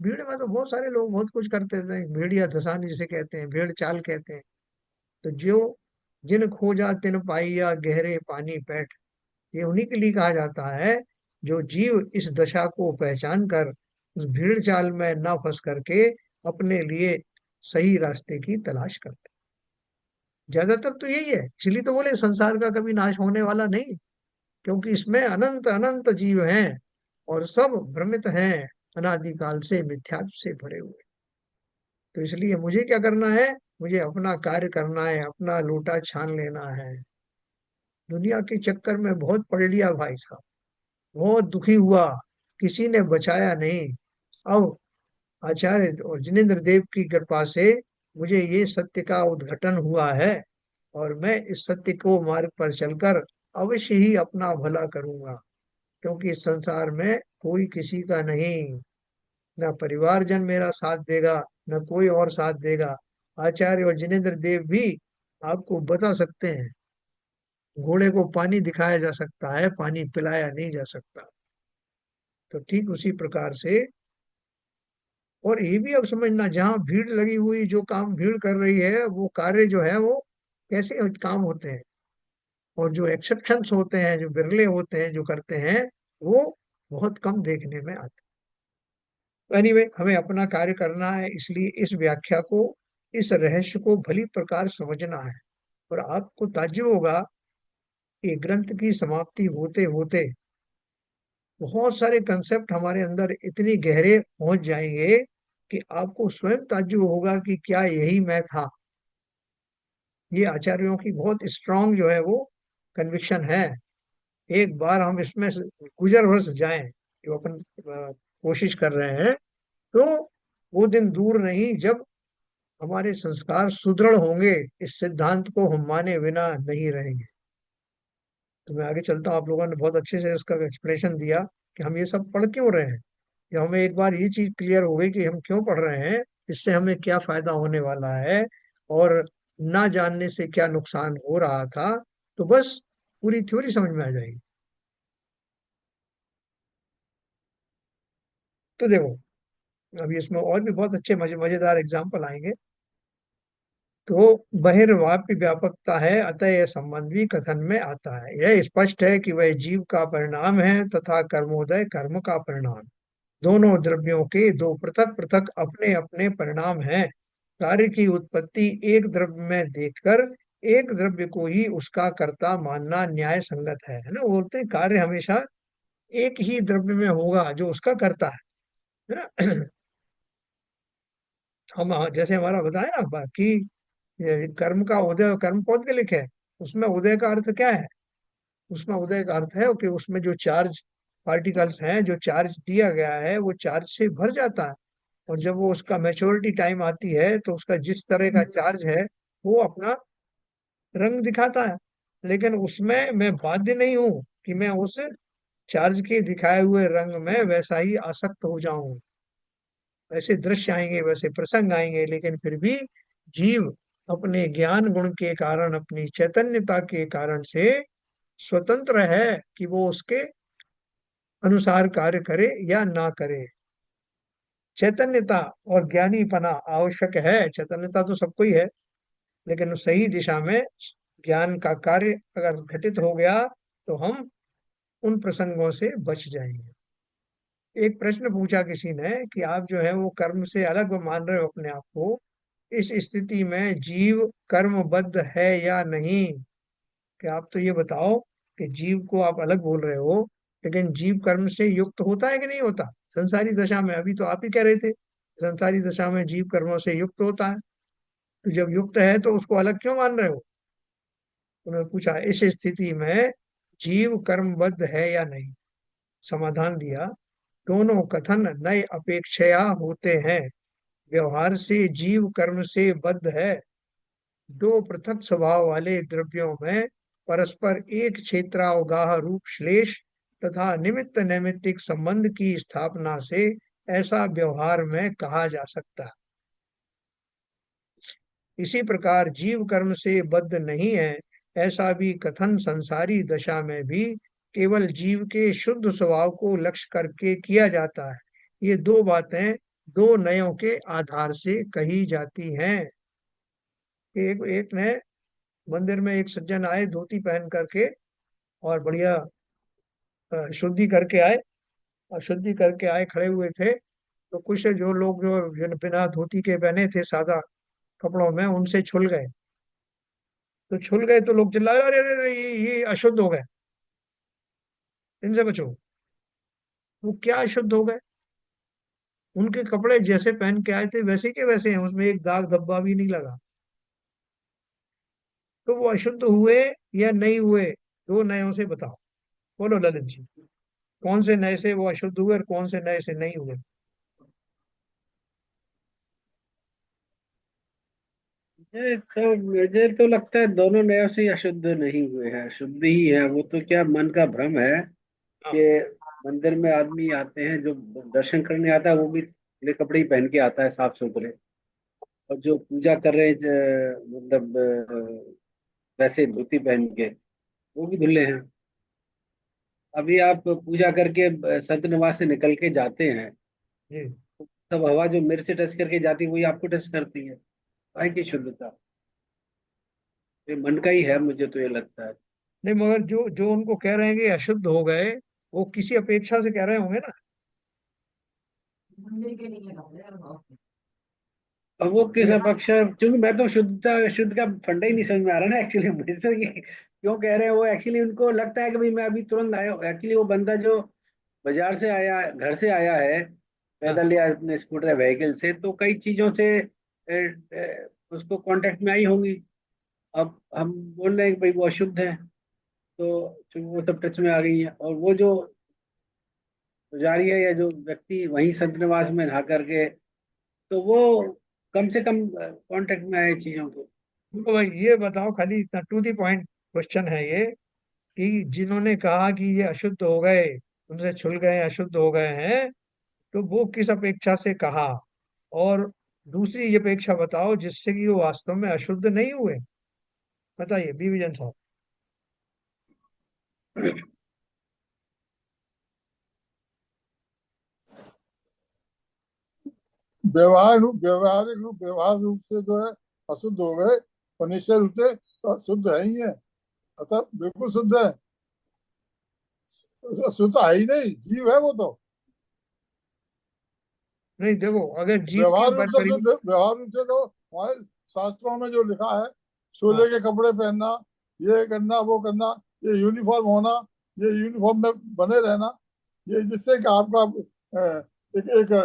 भीड़ में तो बहुत सारे लोग बहुत कुछ करते थे, भेड़िया धसानी जिसे कहते हैं, भेड़ चाल कहते हैं। तो जो जिन खोजा तिन पाइया गहरे पानी पैठ, ये उन्हीं के लिए कहा जाता है जो जीव इस दशा को पहचान कर उस भीड़ चाल में न फंस करके अपने लिए सही रास्ते की तलाश करते। ज्यादातर तो यही है, इसलिए तो बोले संसार का कभी नाश होने वाला नहीं, क्योंकि इसमें अनंत अनंत जीव हैं और सब भ्रमित हैं, अनादिकाल से मिथ्यात्व से भरे हुए। तो इसलिए मुझे क्या करना है, मुझे अपना कार्य करना है, अपना लोटा छान लेना है। दुनिया के चक्कर में बहुत पढ़ लिया भाई साहब, बहुत दुखी हुआ, किसी ने बचाया नहीं। अब आचार्य और जिनेन्द्र देव की कृपा से मुझे ये सत्य का उद्घाटन हुआ है, और मैं इस सत्य को मार्ग पर चलकर अवश्य ही अपना भला करूंगा, क्योंकि इस संसार में कोई किसी का नहीं, न परिवारजन मेरा साथ देगा, न कोई और साथ देगा। आचार्य और जिनेन्द्र देव भी आपको बता सकते हैं, घोड़े को पानी दिखाया जा सकता है, पानी पिलाया नहीं जा सकता। तो ठीक उसी प्रकार से, और ये भी अब समझना, जहाँ भीड़ लगी हुई, जो काम भीड़ कर रही है, वो कार्य जो है वो कैसे काम होते हैं, और जो एक्सेप्शंस होते हैं, जो बिरले होते हैं जो करते हैं, वो बहुत कम देखने में आते हैं। एनीवे, हमें अपना कार्य करना है, इसलिए इस व्याख्या को, इस रहस्य को भली प्रकार समझना है। और आपको ताज्जुब होगा कि ग्रंथ की समाप्ति होते होते बहुत सारे कंसेप्ट हमारे अंदर इतनी गहरे पहुंच जाएंगे कि आपको स्वयं ताज्जुब होगा कि क्या यही मैं था। ये आचार्यों की बहुत स्ट्रांग जो है वो कन्विक्शन है। एक बार हम इसमें से गुजर बस जाएं, जो अपन कोशिश कर रहे हैं, तो वो दिन दूर नहीं जब हमारे संस्कार सुदृढ़ होंगे, इस सिद्धांत को हम माने बिना नहीं रहेंगे। तो मैं आगे चलता हूँ, आप लोगों ने बहुत अच्छे से उसका एक्सप्लेनेशन दिया कि हम ये सब पढ़ क्यों रहे हैं। जब हमें एक बार ये चीज क्लियर हो गई कि हम क्यों पढ़ रहे हैं, इससे हमें क्या फायदा होने वाला है, और ना जानने से क्या नुकसान हो रहा था, तो बस पूरी थ्योरी समझ में आ जाएगी। तो देखो, अभी इसमें और भी बहुत अच्छे मजेदार एग्जाम्पल आएंगे। तो बहिर्वाप्य व्यापकता है, अतः यह संबंध भी कथन में आता है। यह स्पष्ट है कि वह जीव का परिणाम है तथा कर्मोदय कर्म का परिणाम। दोनों द्रव्यों के दो पृथक पृथक अपने अपने परिणाम हैं। कार्य की उत्पत्ति एक द्रव्य में देखकर एक द्रव्य को ही उसका कर्ता मानना न्याय संगत है ना। वो बोलते हैं कार्य हमेशा एक ही द्रव्य में होगा जो उसका कर्ता है ना। हम जैसे हमारा बताया ना बाकी, ये कर्म का उदय, कर्म पौद्गलिक है, उसमें उदय का अर्थ क्या है, उसमें उदय का अर्थ है कि उसमें जो चार्ज पार्टिकल्स हैं, जो चार्ज दिया गया है, वो चार्ज से भर जाता है, और जब वो उसका मैच्योरिटी टाइम आती है तो उसका जिस तरह का चार्ज है वो अपना रंग दिखाता है। लेकिन उसमें मैं बाध्य नहीं हूं कि मैं उस चार्ज के दिखाए हुए रंग में वैसा ही आसक्त हो जाऊं। वैसे दृश्य आएंगे, वैसे प्रसंग आएंगे, लेकिन फिर भी जीव अपने ज्ञान गुण के कारण, अपनी चैतन्यता के कारण से स्वतंत्र है कि वो उसके अनुसार कार्य करे या ना करे। चैतन्यता और ज्ञानीपना आवश्यक है। चैतन्यता तो सबको ही है, लेकिन सही दिशा में ज्ञान का कार्य अगर घटित हो गया तो हम उन प्रसंगों से बच जाएंगे। एक प्रश्न पूछा किसी ने कि आप जो है वो कर्म से अलग मान रहे हो अपने आप को, इस स्थिति में जीव कर्मबद्ध है या नहीं। कि आप तो ये बताओ कि जीव को आप अलग बोल रहे हो, लेकिन जीव कर्म से युक्त होता है कि नहीं होता संसारी दशा में। अभी तो आप ही कह रहे थे संसारी दशा में जीव कर्मों से युक्त होता है, तो जब युक्त है तो उसको अलग क्यों मान रहे हो। उन्होंने पूछा इस स्थिति में जीव कर्मबद्ध है या नहीं। समाधान दिया, दोनों कथन नए अपेक्षया होते हैं। व्यवहार से जीव कर्म से बद्ध है। दो पृथक स्वभाव वाले द्रव्यों में परस्पर एक क्षेत्रावगाह रूप श्लेष तथा निमित्त नैमित्तिक संबंध की स्थापना से ऐसा व्यवहार में कहा जा सकता है। इसी प्रकार जीव कर्म से बद्ध नहीं है, ऐसा भी कथन संसारी दशा में भी केवल जीव के शुद्ध स्वभाव को लक्ष्य करके किया जाता है। ये दो बातें दो नयों के आधार से कही जाती हैं। एक एक ने मंदिर में एक सज्जन आए धोती पहन करके और बढ़िया शुद्धि करके आए, और शुद्धि करके आए खड़े हुए थे। तो कुछ जो लोग जो बिना धोती के पहने थे सादा कपड़ों में, उनसे छुल गए। तो छुल गए तो लोग चिल्लाए, अरे अरे अरे, ये अशुद्ध हो गए, इनसे बचो। वो क्या अशुद्ध हो गए? उनके कपड़े जैसे पहन के आए थे वैसे के वैसे हैं, उसमें एक दाग धब्बा भी नहीं लगा। तो वो अशुद्ध हुए या नहीं हुए? दो नयों से बताओ। बोलो ललित जी, कौन से नए से वो अशुद्ध हुए और कौन से नए से नहीं हुए? मुझे तो लगता है दोनों नयों से ही अशुद्ध नहीं हुए हैं, शुद्ध ही है। वो तो क्या मन का भ्रम है हाँ। कि मंदिर में आदमी आते हैं, जो दर्शन करने आता है वो भी खुले कपड़े ही पहन के आता है, साफ सुथरे। और जो पूजा कर रहे हैं मतलब वैसे धोती पहन के, वो भी धुले हैं। अभी आप पूजा करके संत निवास से निकल के जाते हैं, जी। तब हवा जो मेरे से टच करके जाती है वही आपको टच करती है। काहे की शुद्धता? ये मन का ही है, मुझे तो ये लगता है। नहीं, मगर जो जो उनको कह रहे हैं कि अशुद्ध हो गए, वो किसी अपेक्षा से कह रहे होंगे ना। अब वो किस ये अपेक्षा, क्योंकि मैं तो शुद्धता शुद्ध का फंडा ही नहीं समझ में आ रहा ना एक्चुअली मुझे तो ये क्यों कह रहे हैं। वो एक्चुअली उनको लगता है कि भाई मैं अभी तुरंत आया हूँ। एक्चुअली वो बंदा जो बाजार से आया, घर से आया है हाँ। पैदल या अपने स्कूटर या व्हीकल से, तो कई चीजों से उसको कांटेक्ट में आई होंगी। अब हम बोल रहे हैं कि भाई वो अशुद्ध है, तो चूंकि वो सब टच में आ गई है। और वो जो पुजारी है या जो व्यक्ति वहीं संत निवास में नहा करके, तो वो कम से कम कांटेक्ट में आए चीजों के। तो भाई ये बताओ, खाली इतना टू दी पॉइंट क्वेश्चन है ये, कि जिन्होंने कहा कि ये अशुद्ध हो गए, उनसे छुल गए, अशुद्ध हो गए हैं, तो वो किस अपेक्षा से कहा? और दूसरी ये अपेक्षा बताओ जिससे कि वो वास्तव में अशुद्ध नहीं हुए। बताइए बीवीजन साहब। व्यवहार रूप से जो है अशुद्ध हो गए, और निश्चय रूप से तो शुद्ध है ही है। अतः बिल्कुल शुद्ध है। शुद्ध है ही नहीं, जीव है वो तो। नहीं देखो, अगर जीव के व्यवहार रूप से तो हमारे शास्त्रों में जो लिखा है, हाँ। शोले के कपड़े पहनना, ये करना वो करना, ये यूनिफॉर्म होना, ये यूनिफॉर्म में बने रहना, ये जिससे कि आपका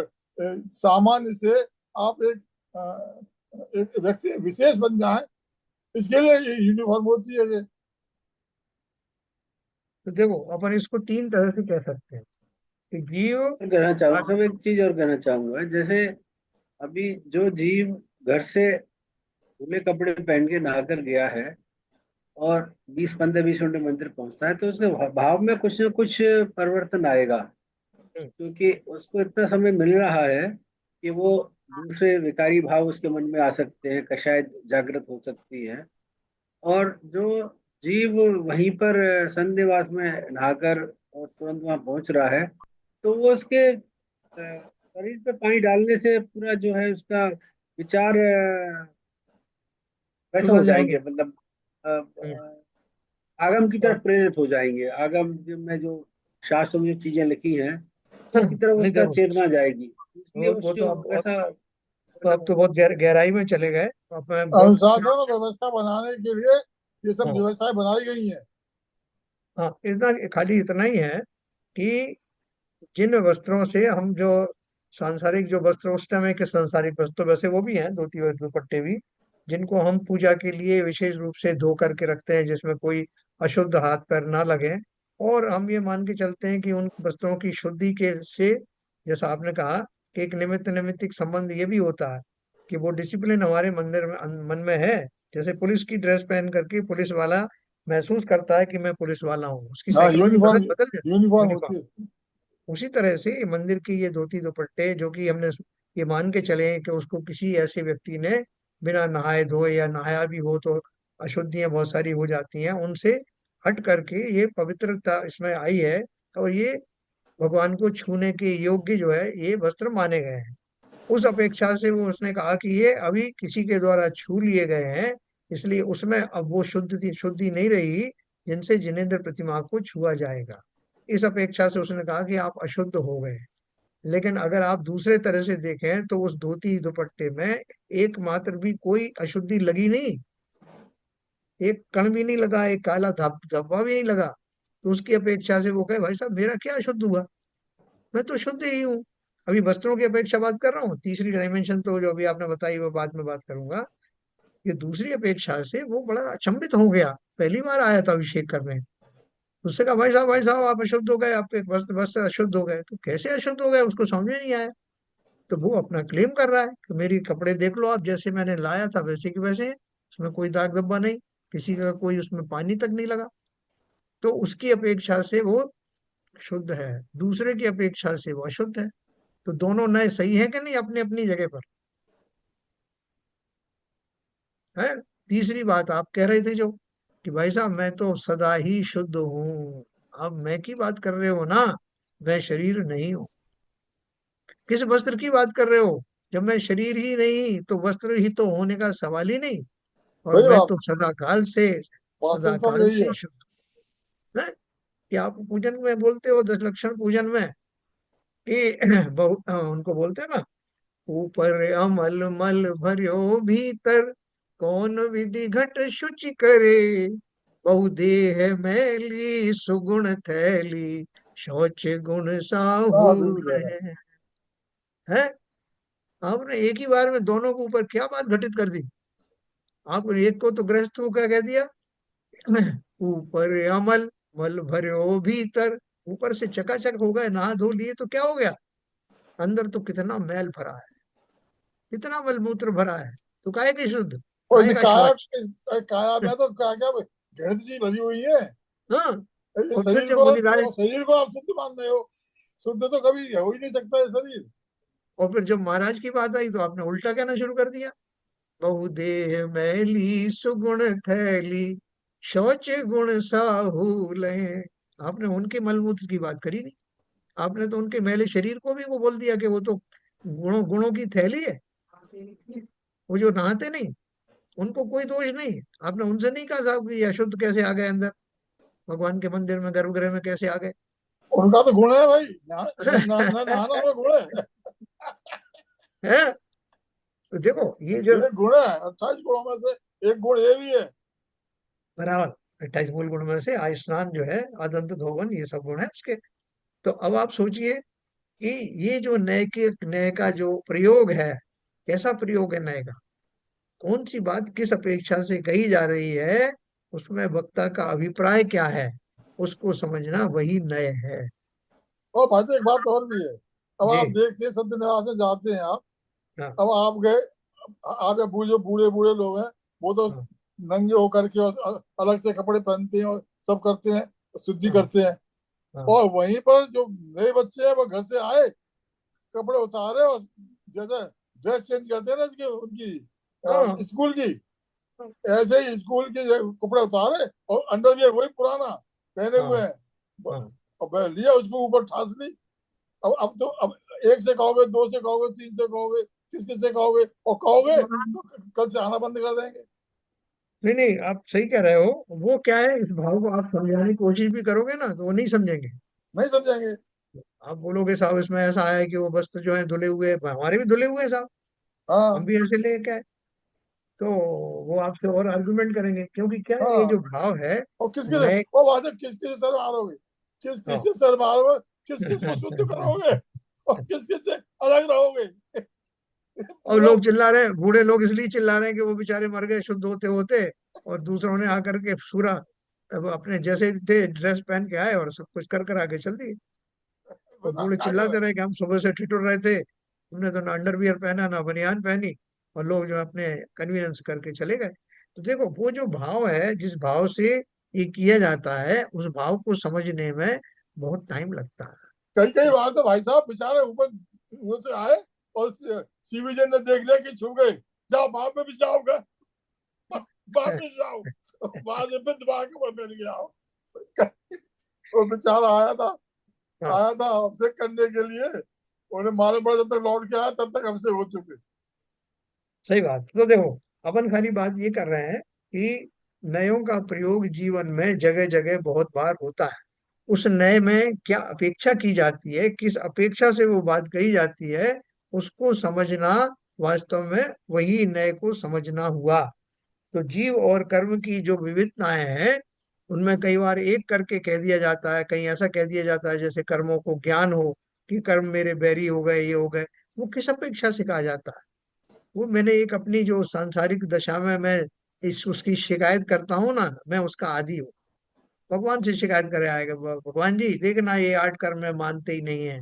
सामान्य से आप एक व्यक्ति विशेष बन जाए, इसके लिए ये यूनिफॉर्म होती है ये। तो देखो, अपन इसको तीन तरह से कह सकते हैं कि जीव और कहना चाहूंगा सब, एक चीज और कहना चाहूंगा। जैसे अभी जो जीव घर से खुले कपड़े पहन के नहाकर गया है और 20 15 20 मिनट में मंदिर पहुंचता है, तो उसके भाव में कुछ ना कुछ परिवर्तन आएगा। क्योंकि उसको इतना समय मिल रहा है कि वो दूसरे विकारी भाव उसके मन में आ सकते हैं, कषाय जागृत हो सकती है। और जो जीव वहीं पर संधिवास में नहाकर और तुरंत वहां पहुंच रहा है, तो वो उसके शरीर पे पानी डालने से पूरा जो है उसका विचार वैसा हो बदल जाएंगे। जाएंगे, मतलब हम्म। आगम की और तरफ प्रेरित हो जाएंगे। आगम में जो शास्त्रों में जो चीजें लिखी हैं उसी की तरफ नहीं उसका देखो, चेतना जाएगी, इसलिए वो उसको तो अब बहुत, वैसा तो करना अब तो बहुत पड़ेगा। गहराई में चले गए। अब मैं बहुत। अनुशासन और व्यवस्था बनाने के लिए ये सब हाँ। व्यवस्थाएं बनाई गई हैं। हाँ, इतना, खाली इतना ही है कि जिन वस्त्रों से हम जो सांसारिक जो वस्त्र, उस समय के सांसारिक वस्त्र वैसे वो भी हैं, धोती और दुपट्टे भी, जिनको हम पूजा के लिए विशेष रूप से धो करके रखते हैं, जिसमें कोई अशुद्ध हाथ पैर ना लगे। और हम ये मान के चलते हैं कि उन वस्त्रों की शुद्धि के से, जैसा आपने कहा, कि एक निमित्त निमित्तिक संबंध ये भी होता है कि वो डिसिप्लिन हमारे मंदिर में मन में है। जैसे पुलिस की ड्रेस पहन करके पुलिस वाला महसूस करता है कि मैं पुलिस वाला हूँ, उसकी हाँ, साइकोलॉजी बदल यूनिफॉर्म बदल जाती यूनिफॉर्म है। होती है। उसी तरह से ये मंदिर की ये धोती दुपट्टे, जो कि हमने ये मान के चले हैं कि उसको किसी ऐसे व्यक्ति ने बिना नहाए धोए, या नहाया भी हो तो अशुद्धियां बहुत सारी हो जाती हैं, उनसे हट करके ये पवित्रता इसमें आई है। और ये भगवान को छूने के योग्य जो है ये वस्त्र माने गए हैं। उस अपेक्षा से वो उसने कहा कि ये अभी किसी के द्वारा छू लिए गए हैं, इसलिए उसमें अब वो शुद्धि नहीं रही जिनसे जिनेंद्र प्रतिमा को छुआ जाएगा। इस अपेक्षा से उसने कहा कि आप अशुद्ध हो गए। लेकिन अगर आप दूसरे तरह से देखें तो उस धोती दुपट्टे में एकमात्र भी कोई अशुद्धि लगी नहीं, एक कण भी नहीं लगा, एक काला धब्बा भी नहीं लगा। तो उसकी अपेक्षा से वो कहे भाई साहब मेरा क्या अशुद्ध हुआ, मैं तो शुद्ध ही हूँ। अभी वस्त्रों की अपेक्षा बात कर रहा हूँ, तीसरी डायमेंशन तो जो अभी आपने बताई वो बाद में बात करूंगा। ये दूसरी अपेक्षा से वो बड़ा अचंभित हो गया, पहली बार आया था अभिषेक करने। उससे कहा भाई साहब आप अशुद्ध हो गए, आपके वस्त्र वस्त्र अशुद्ध हो गए। तो कैसे अशुद्ध हो गए उसको समझ में नहीं आया। तो वो अपना क्लेम कर रहा है कि मेरी कपड़े देख लो आप, जैसे मैंने लाया था वैसे के वैसे हैं, उसमें कोई दाग धब्बा नहीं, किसी का कोई उसमें पानी तक नहीं लगा। तो उसकी अपेक्षा से वो शुद्ध है, दूसरे की अपेक्षा से वो अशुद्ध है। तो दोनों नए सही है कि नहीं अपनी अपनी जगह पर है। तीसरी बात आप कह रहे थे जो कि भाई साहब मैं तो सदा ही शुद्ध हूँ, अब मैं की बात कर रहे हो ना, मैं शरीर नहीं हूँ। किस वस्त्र की बात कर रहे हो, जब मैं शरीर ही नहीं तो वस्त्र ही तो होने का सवाल ही नहीं। और सही मैं बात। तो सदा वास्तविकता काल यही से है। शुद्ध है। कि आप पूजन में बोलते हो दशलक्षण पूजन में कि बहुत उनको बोलते हैं ना, ऊपर अमल मल भर्यो भीतर, कौन विधि घट शुचि करे, बहुदेह मैली सुगुण थैली, शौच गुण हाँ साहू बिल्कुल कह रहा है। है। आपने एक ही बार में दोनों के ऊपर क्या बात घटित कर दी। आपने एक को तो गृहस्थ को क्या कह दिया, ऊपर अमल मल भर्यो भीतर, ऊपर से चकाचक हो गए, नहा धो लिए तो क्या हो गया, अंदर तो कितना मैल भरा है, कितना मलमूत्र भरा है। तो काहे की शुद्ध, और काहे इसे का काया, शौच। काया में तो क्या क्या गणित जी भरी हुई है। हाँ। ये और फिर शरीर जब को, मुनिराज, शरीर को आप शुद्ध मान रहे हो, शुद्ध तो कभी हो ही नहीं सकता ये शरीर। और फिर जब महाराज की बात आई तो आपने उल्टा कहना शुरू कर दिया, बहुदेह मैली सुगुण थैली, शौच गुण साहूल। आपने उनके मलमूत्र की बात करी नहीं, आपने तो उनके मैले शरीर को भी वो बोल दिया कि वो तो गुणों गुणों की थैली है, वो जो नहाते नहीं, उनको कोई दोष नहीं। आपने उनसे नहीं कहा साहब कि ये अशुद्ध कैसे आ गए अंदर, भगवान के मंदिर में गर्भगृह में कैसे आ गए। उनका तो गुण है भाई, नहाना उनका गुण है। है। तो देखो ये जो ये गुण है, 28 गुणों में से एक गुण ये भी है। बराबर 28 मूल गुण में से आय स्नान जो है, आदंत धोवन, ये सब गुण है उसके। तो अब आप सोचिए कि ये जो नए का जो प्रयोग है, कैसा प्रयोग है नए का, कौन सी बात किस अपेक्षा से कही जा रही है, उसमें वक्ता का अभिप्राय क्या है, उसको समझना वही नए है। और भाई साहब एक बात और भी है। अब जी। आप देखते हैं सत्य निवास में जाते हैं आप, हाँ। अब आप गए, आप या बूढ़े बूढ़े बूढ़े लोग हैं, वो तो हाँ। नंगे होकर के और अलग से कपड़े पहनते हैं और सब करते हैं, शुद्धि हाँ। करते हैं। हाँ। और वहीं पर जो नए बच्चे हैं वो घर से आए, कपड़े उतारे और जैसे ड्रेस चेंज करते हैं ना इसकी उनकी हाँ। स्कूल की, ऐसे ही स्कूल के कपड़े उतारे और अंडरवियर वही पुराना पहने हुए हाँ। हैं। हाँ। अब मैं लिया उसको ऊपर ठास ली। अब तो अब एक से कहोगे, दो से कहोगे, तीन से कहोगे, किस किस से कहोगे, और कहोगे तो कल से आना बंद कर देंगे। नहीं नहीं, आप सही कह रहे हो। वो क्या है, इस भाव को आप समझाने की कोशिश भी करोगे ना तो वो नहीं समझेंगे। नहीं समझेंगे। आप बोलोगे साहब इसमें ऐसा है कि वो वस्त्र जो है धुले हुए, हमारे भी धुले हुए हैं साहब, हम हाँ भी ऐसे लेके आए। तो वो आपसे और आर्गुमेंट करेंगे, क्योंकि क्या है, ये जो हाँ। भाव है और किस किस, नए। वो बात है किस किस सर मारोगे, किस किस हाँ। से सर मारोगे, किस किस को शुद्ध करोगे और किस किस से अलग रहोगे। और पूरा। लोग चिल्ला रहे हैं, बूढ़े लोग इसलिए चिल्ला रहे हैं कि वो बेचारे मर गए शुद्ध होते होते, और दूसरों ने आकर के पूरा अब अपने जैसे थे ड्रेस पहन के आए और सब कुछ कर कर आगे चल दिए। और बताओ बूढ़े क्या करें। चिल्लाते रहे कि हम सुबह से ठिठुर रहे थे, हमने तो ना अंडरवियर पहना ना बनियान पहनी, और लोग जो अपने कन्वीनियंस करके चले गए। तो देखो वो जो भाव है, जिस भाव से ये किया जाता है, उस भाव को समझने में बहुत टाइम लगता है। कई कई बार तो भाई साहब बेचारे ऊपर मुंह से आए और सीविजन ने देख लिया कि छू गए, जाओ बाप में भी जाओगे, बाप में जाओ, वहां से फिर दबा के ऊपर मिल गया। वो बेचारा आया था, हाँ। आया था हमसे करने के लिए, उन्हें मालूम पड़ा जब तक लौट के आया तब तक हमसे हो चुके। सही बात। तो देखो, अपन खाली बात ये कर रहे हैं कि नयों का प्रयोग जीवन में जगह जगह बहुत बार होता है। उस नए में क्या अपेक्षा की जाती है, किस अपेक्षा से वो बात कही जाती है, उसको समझना वास्तव में वही नए को समझना हुआ। तो जीव और कर्म की जो विविधताएं हैं, उनमें कई बार एक करके कह दिया जाता है, कहीं ऐसा कह दिया जाता है जैसे कर्मों को ज्ञान हो कि कर्म मेरे बैरी हो गए, ये हो गए। वो किस अपेक्षा से कहा जाता है? वो मैंने एक अपनी जो सांसारिक दशा में मैं इस उसकी शिकायत करता हूँ ना, मैं उसका आदी हूँ। भगवान से शिकायत करे आएगा, भगवान जी देखना ये आठ कर्म में मानते ही नहीं है,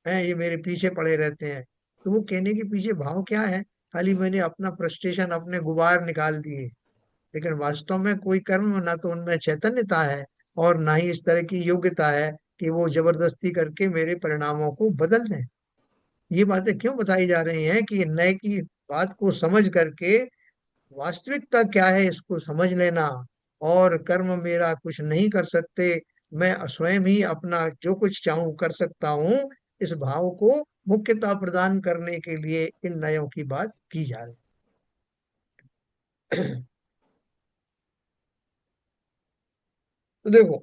हैं ये मेरे पीछे पड़े रहते हैं। तो वो कहने के पीछे भाव क्या है? खाली मैंने अपना फ्रस्ट्रेशन, अपने गुबार निकाल दिए। लेकिन वास्तव में कोई कर्म ना तो उनमें चैतन्यता है, और ना ही इस तरह की योग्यता है कि वो जबरदस्ती करके मेरे परिणामों को बदल दें। ये बातें क्यों बताई जा रही हैं कि नए की बात को समझ करके वास्तविकता क्या है इसको समझ लेना, और कर्म मेरा कुछ नहीं कर सकते, मैं स्वयं ही अपना जो कुछ चाहूं कर सकता हूं, इस भाव को मुख्यता प्रदान करने के लिए इन नयों की बात की जा रही। तो देखो,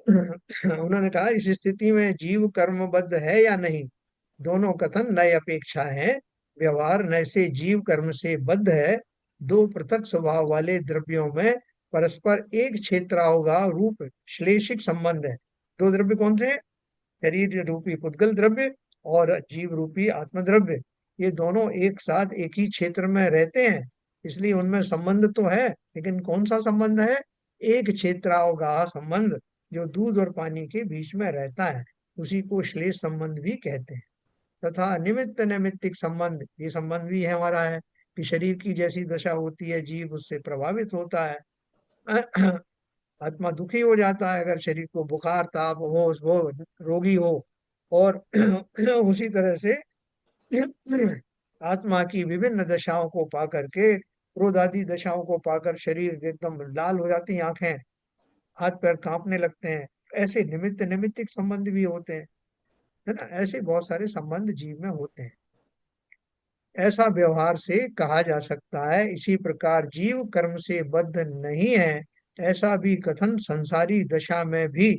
उन्होंने कहा इस स्थिति में जीव कर्मबद्ध है या नहीं, दोनों कथन नए अपेक्षा है। व्यवहार नय से जीव कर्म से बद्ध है। दो पृथक स्वभाव वाले द्रव्यों में परस्पर एक क्षेत्रावगा रूप श्लेषिक संबंध है। दो द्रव्य कौन से हैं? शरीर रूपी पुद्गल द्रव्य और जीव रूपी आत्म द्रव्य। ये दोनों एक साथ एक ही क्षेत्र में रहते हैं, इसलिए उनमें संबंध तो है, लेकिन कौन सा संबंध है? एक क्षेत्रावगाह संबंध, जो दूध और पानी के बीच में रहता है, उसी को श्लेष संबंध भी कहते हैं। तथा निमित्त नैमित्तिक संबंध, ये संबंध भी है हमारा है कि शरीर की जैसी दशा होती है जीव उससे प्रभावित होता है। आत्मा दुखी हो जाता है अगर शरीर को बुखार ताप हो, वो रोगी हो। और उसी तरह से आत्मा की विभिन्न दशाओं को पा करके, क्रोध आदि दशाओं को पाकर शरीर एकदम लाल हो जाती है, आंखें हाथ पैर कांपने लगते हैं। ऐसे निमित्त निमित्तिक संबंध भी होते हैं, है ना? ऐसे बहुत सारे संबंध जीव में होते हैं। ऐसा व्यवहार से कहा जा सकता है। इसी प्रकार जीव कर्म से बद्ध नहीं है, ऐसा भी कथन संसारी दशा में भी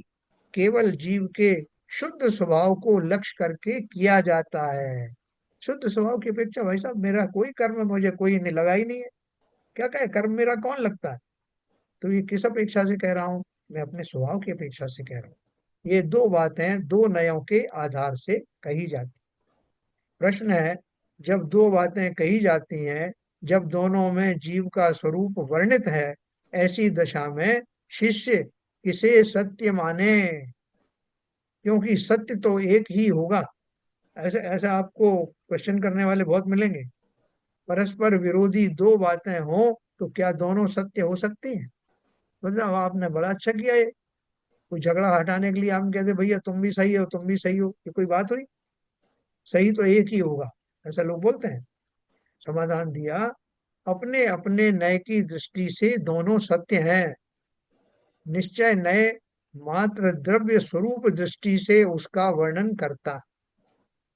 केवल जीव के शुद्ध स्वभाव को लक्ष्य करके किया जाता है। शुद्ध स्वभाव की अपेक्षा भाई साहब मेरा कोई कर्म मुझे कोई नहीं लगा ही नहीं है, क्या कहे कर्म मेरा कौन लगता है? तो ये किस अपेक्षा से कह रहा हूँ? मैं अपने स्वभाव की अपेक्षा से कह रहा हूँ। ये दो बातें दो नयों के आधार से कही जाती। प्रश्न है, जब दो बातें कही जाती हैं, जब दोनों में जीव का स्वरूप वर्णित है, ऐसी दशा में शिष्य किसे सत्य माने? क्योंकि सत्य तो एक ही होगा। ऐसे ऐसा आपको क्वेश्चन करने वाले बहुत मिलेंगे। परस्पर विरोधी दो बातें हो तो क्या दोनों सत्य हो सकती हैं? मतलब आपने बड़ा अच्छा किया ये, कोई झगड़ा हटाने के लिए हम कहते भैया तुम भी सही हो तुम भी सही हो, ये कोई बात हुई? सही तो एक ही होगा, ऐसा लोग बोलते हैं। समाधान दिया, अपने अपने नय की दृष्टि से दोनों सत्य हैं। निश्चय नय मात्र द्रव्य स्वरूप दृष्टि से उसका वर्णन करता।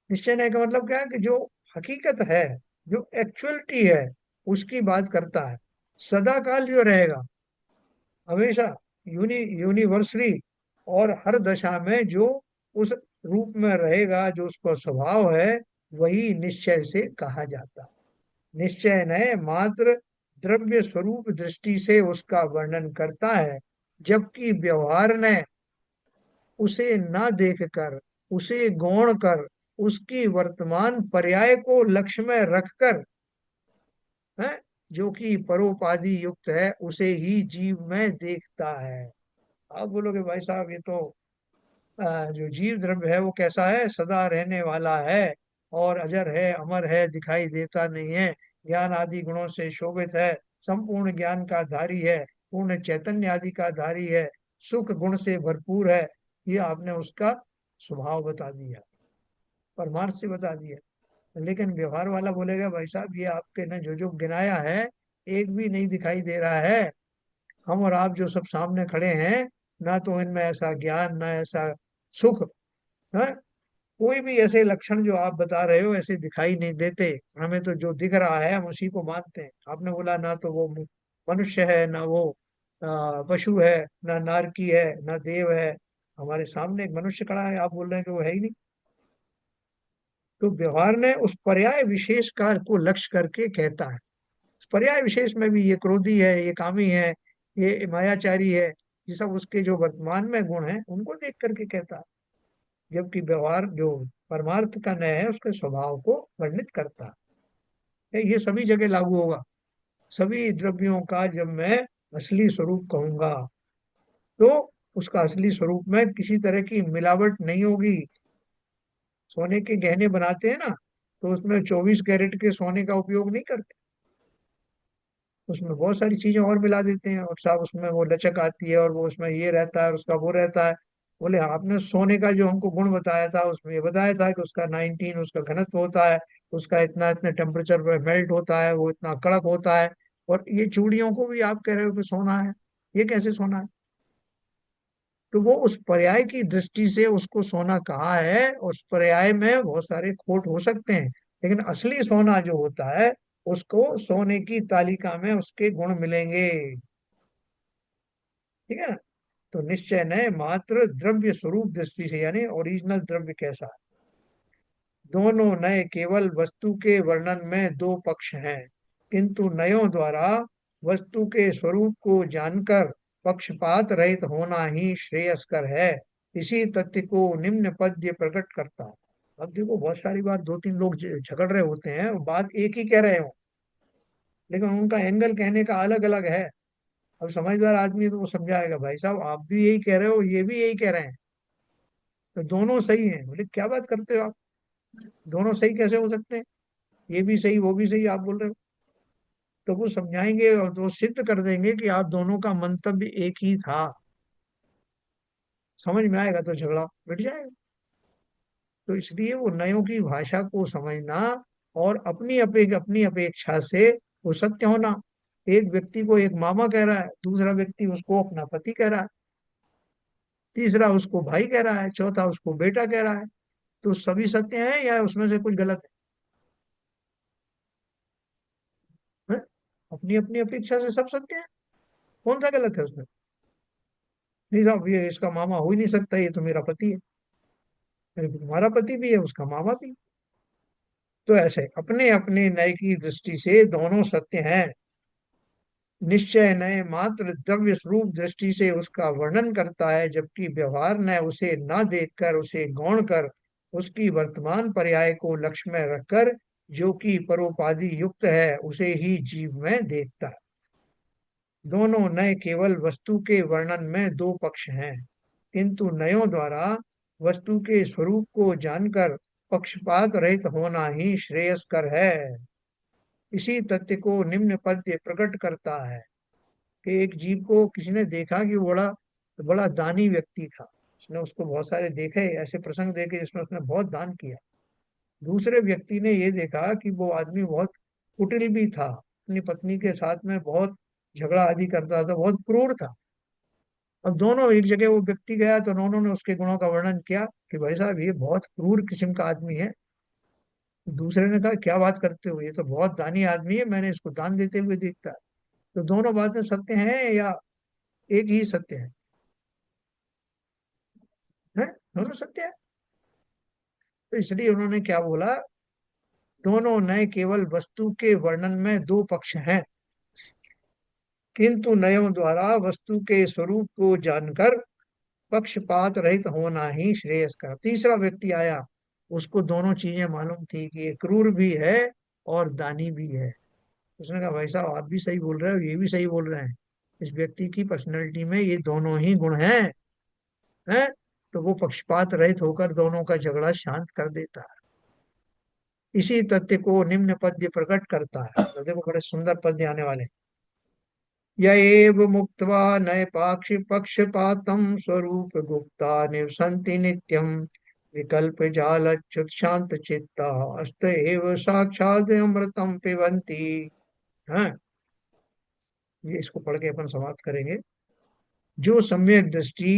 निश्चय नय का मतलब क्या है? कि जो हकीकत है, जो एक्चुअलिटी है, उसकी बात करता है। सदा काल जो रहेगा, हमेशा यूनिवर्सली, और हर दशा में जो उस रूप में रहेगा, जो उसका स्वभाव है, वही निश्चय से कहा जाता। निश्चय नय मात्र द्रव्य स्वरूप दृष्टि से उसका वर्णन करता है, जबकि व्यवहार ने उसे न देखकर, उसे गौण कर, उसकी वर्तमान पर्याय को लक्ष्य में रखकर, है, जो कि परोपाधि युक्त है, उसे ही जीव में देखता है। आप बोलोगे भाई साहब ये तो जो जीव द्रव्य है वो कैसा है? सदा रहने वाला है, और अजर है, अमर है, दिखाई देता नहीं है, ज्ञान आदि गुणों से शोभित है, संपूर्ण ज्ञान का धारी है, पूर्ण चैतन्य आदि का धारी है, सुख गुण से भरपूर है। ये आपने उसका स्वभाव बता दिया, परमार्थ से बता दिया। लेकिन व्यवहार वाला बोलेगा भाई साहब ये आपके ने जो जो गिनाया है, एक भी नहीं दिखाई दे रहा है। हम और आप जो सब सामने खड़े हैं, ना तो इनमें ऐसा ज्ञान, ना ऐसा सुख है, कोई भी ऐसे लक्षण जो आप बता रहे हो ऐसे दिखाई नहीं देते। हमें तो जो दिख रहा है हम उसी को मानते हैं। आपने बोला ना तो वो मनुष्य है, ना वो पशु है, ना नारकी है, ना देव है। हमारे सामने एक मनुष्य खड़ा है, आप बोल रहे हैं कि वो है ही नहीं। तो व्यवहार ने उस पर्याय विशेष का को लक्ष्य करके कहता है। उस पर्याय विशेष में भी ये क्रोधी है, ये कामी है, ये मायाचारी है, ये सब उसके जो वर्तमान में गुण हैं उनको देख करके कहता है। जबकि व्यवहार जो परमार्थ का न्याय है उसके स्वभाव को वर्णित करता है। ये सभी जगह लागू होगा। सभी द्रव्यों का जब मैं असली स्वरूप कहूंगा तो उसका असली स्वरूप में किसी तरह की मिलावट नहीं होगी। सोने के गहने बनाते हैं ना, तो उसमें 24 कैरेट के सोने का उपयोग नहीं करते। उसमें बहुत सारी चीजें और मिला देते हैं और साहब उसमें वो लचक आती है और वो उसमें ये रहता है, उसका वो रहता है। बोले आपने सोने का जो हमको गुण बताया था उसमें ये बताया था कि उसका 19 उसका घनत्व होता है, उसका इतना इतने टेम्परेचर पे मेल्ट होता है, वो इतना कड़क होता है। और ये चूड़ियों को भी आप कह रहे हो कि सोना है। ये कैसे सोना है? तो वो उस पर्याय की दृष्टि से उसको सोना कहा है। उस पर्याय में बहुत सारे खोट हो सकते हैं, लेकिन असली सोना जो होता है उसको सोने की तालिका में उसके गुण मिलेंगे। ठीक है ना? तो निश्चय नए मात्र द्रव्य स्वरूप दृष्टि से, यानी ओरिजिनल द्रव्य कैसा है। दोनों नए केवल वस्तु के वर्णन में दो पक्ष हैं, किंतु नयों द्वारा वस्तु के स्वरूप को जानकर पक्षपात रहित होना ही श्रेयस्कर है। इसी तथ्य को निम्न पद्य प्रकट करता है। अब देखो, बहुत सारी बार दो तीन लोग झगड़ रहे होते हैं और बात एक ही कह रहे हो, लेकिन उनका एंगल कहने का अलग अलग है। अब समझदार आदमी है तो वो समझाएगा, भाई साहब आप भी यही कह रहे हो, ये भी यही कह रहे हैं, तो दोनों सही हैं। बोले क्या बात करते हो आप, दोनों सही कैसे हो सकते हैं? ये भी सही वो भी सही आप बोल रहे हो। तो वो समझाएंगे और वो सिद्ध कर देंगे कि आप दोनों का मंतव्य एक ही था। समझ में आएगा तो झगड़ा मिट जाएगा। तो इसलिए वो नयों की भाषा को समझना और अपनी अपेक्षा से वो सत्य होना। एक व्यक्ति को एक मामा कह रहा है, दूसरा व्यक्ति उसको अपना पति कह रहा है, तीसरा उसको भाई कह रहा है, चौथा उसको बेटा कह रहा है। तो सभी सत्य हैं या उसमें से कुछ गलत है? अपनी अपनी अपेक्षा से सब सत्य है, कौन सा गलत है उसमें? नहीं साहब, ये इसका मामा हो ही नहीं सकता, ये तो मेरा पति है। अरे तुम्हारा पति भी है, उसका मामा भी। तो ऐसे अपने अपने नय की दृष्टि से दोनों सत्य हैं। निश्चय नय मात्र द्रव्य स्वरूप दृष्टि से उसका वर्णन करता है, जबकि व्यवहार न उसे न देखकर, उसे गौण कर, उसकी वर्तमान पर्याय को लक्ष्य में रखकर, जो कि परोपाधि युक्त है, उसे ही जीव में देखता है। दोनों नय केवल वस्तु के वर्णन में दो पक्ष हैं, किंतु नयों द्वारा वस्तु के स्वरूप को जानकर पक्षपात रहित होना ही श्रेयस्कर है। इसी तथ्य को निम्न पद्य प्रकट करता है कि एक जीव को किसी ने देखा कि वो बड़ा बड़ा दानी व्यक्ति था। उसने उसको बहुत सारे देखे, ऐसे प्रसंग देखे जिसमें उसने बहुत दान किया। दूसरे व्यक्ति ने ये देखा कि वो आदमी बहुत कुटिल भी था, अपनी पत्नी के साथ में बहुत झगड़ा आदि करता था, बहुत क्रूर था। अब दोनों एक जगह वो व्यक्ति गया तो दोनों ने उसके गुणों का वर्णन किया कि भाई साहब ये बहुत क्रूर किस्म का आदमी है। दूसरे ने कहा क्या बात करते हो, ये तो बहुत दानी आदमी है, मैंने इसको दान देते हुए देखता है। तो दोनों बातें सत्य हैं या एक ही सत्य है? दोनों सत्य है। तो इसलिए उन्होंने क्या बोला, दोनों नए केवल वस्तु के वर्णन में दो पक्ष हैं, किंतु नयों द्वारा वस्तु के स्वरूप को जानकर पक्षपात रहित होना ही श्रेयस्कर। तीसरा व्यक्ति आया, उसको दोनों चीजें मालूम थी कि ये क्रूर भी है और दानी भी है। उसने कहा भाई साहब आप भी सही बोल रहे हो, ये भी सही बोल रहे हैं, इस व्यक्ति की पर्सनैलिटी में ये दोनों ही गुण हैं। तो वो पक्षपात रहित होकर दोनों का झगड़ा शांत कर देता है। इसी तथ्य को निम्न पद्य प्रकट करता है। तो देखो बड़े सुंदर पद्य आने वाले हैं। य एव मुक्त्वा नय पाक्षि पक्षपातं स्वरूप गुप्ता निवसन्ति नित्यं विकल्प जालच्युत शांत चित्ता अस्त एव साक्षात् अमृतम पिबन्ति। हाँ, ये इसको पढ़ के अपन समाप्त करेंगे। जो सम्यक दृष्टि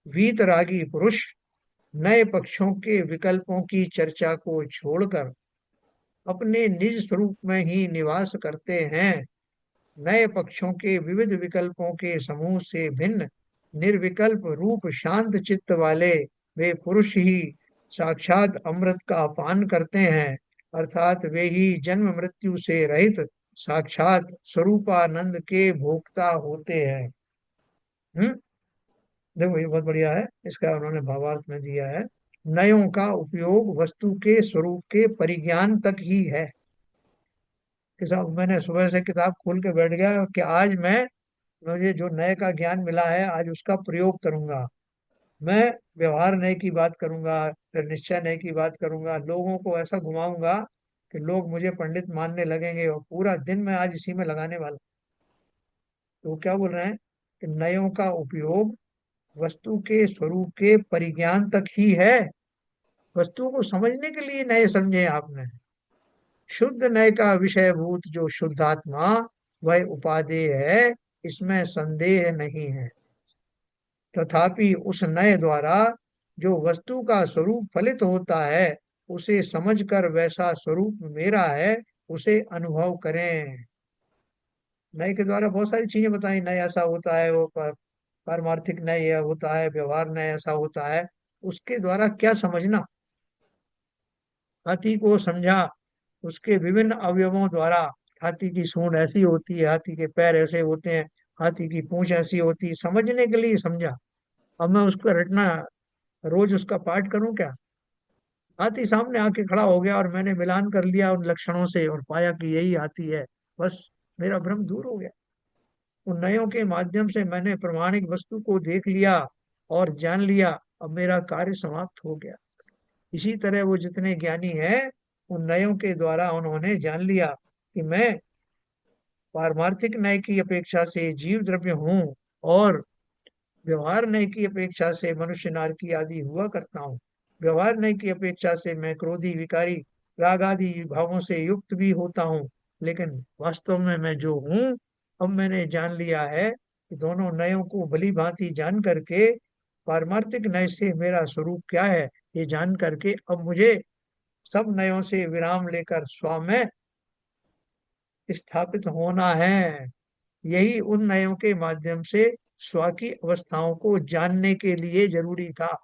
वीतरागी पुरुष नए पक्षों के विकल्पों की चर्चा को छोड़कर अपने निज स्वरूप में ही निवास करते हैं। नए पक्षों के विविध विकल्पों के समूह से भिन्न निर्विकल्प रूप शांत चित्त वाले वे पुरुष ही साक्षात अमृत का पान करते हैं, अर्थात वे ही जन्म मृत्यु से रहित साक्षात स्वरूपानंद के भोक्ता होते हैं। हम्म। देखो ये बहुत बढ़िया है, इसका उन्होंने भावार्थ में दिया है। नयों का उपयोग वस्तु के स्वरूप के परिज्ञान तक ही है। कि साहब मैंने सुबह से किताब खोल के बैठ गया कि आज मुझे जो नए का ज्ञान मिला है आज उसका प्रयोग करूंगा। मैं व्यवहार नए की बात करूंगा, फिर निश्चय नए की बात करूंगा, लोगों को ऐसा घुमाऊंगा कि लोग मुझे पंडित मानने लगेंगे, और पूरा दिन मैं आज इसी में लगाने वाला। तो वो क्या बोल रहे हैं कि नयों का उपयोग वस्तु के स्वरूप के परिज्ञान तक ही है। वस्तुओं को समझने के लिए नए समझे आपने। शुद्ध नय का विषयभूत जो शुद्धात्मा वह उपादेय है, इसमें संदेह नहीं है। तथापि उस नय द्वारा जो वस्तु का स्वरूप फलित होता है, उसे समझकर वैसा स्वरूप मेरा है उसे अनुभव करें। नय के द्वारा बहुत सारी चीजें बताई, नय ऐसा होता है, वो पारमार्थिक नय यह होता है, व्यवहार नय ऐसा होता है। उसके द्वारा क्या समझना, हाथी को समझा उसके विभिन्न अवयवों द्वारा। हाथी की सूंड ऐसी होती है, हाथी के पैर ऐसे होते हैं, हाथी की पूंछ ऐसी होती है, समझने के लिए समझा। अब मैं उसको रटना, रोज उसका पाठ करूं क्या? हाथी सामने आके खड़ा हो गया और मैंने मिलान कर लिया उन लक्षणों से और पाया कि यही हाथी है, बस मेरा भ्रम दूर हो गया। उन नयों के माध्यम से मैंने प्रमाणिक वस्तु को देख लिया और जान लिया, अब मेरा कार्य समाप्त हो गया। इसी तरह वो जितने ज्ञानी हैं, उन नयों के द्वारा उन्होंने जान लिया कि मैं पारमार्थिक न्याय की अपेक्षा से जीव द्रव्य हूँ, और व्यवहार न्याय की अपेक्षा से मनुष्य नारकी आदि हुआ करता हूँ। व्यवहार न्याय की अपेक्षा से मैं क्रोधी विकारी राग आदि भावों से युक्त भी होता हूँ, लेकिन वास्तव में मैं जो हूँ, अब मैंने जान लिया है कि दोनों नयों को भली भांति जान करके पारमार्थिक न्याय से मेरा स्वरूप क्या है, ये जान करके अब मुझे सब नयों से विराम लेकर स्व में स्थापित होना है। यही उन नयों के माध्यम से स्व की अवस्थाओं को जानने के लिए जरूरी था।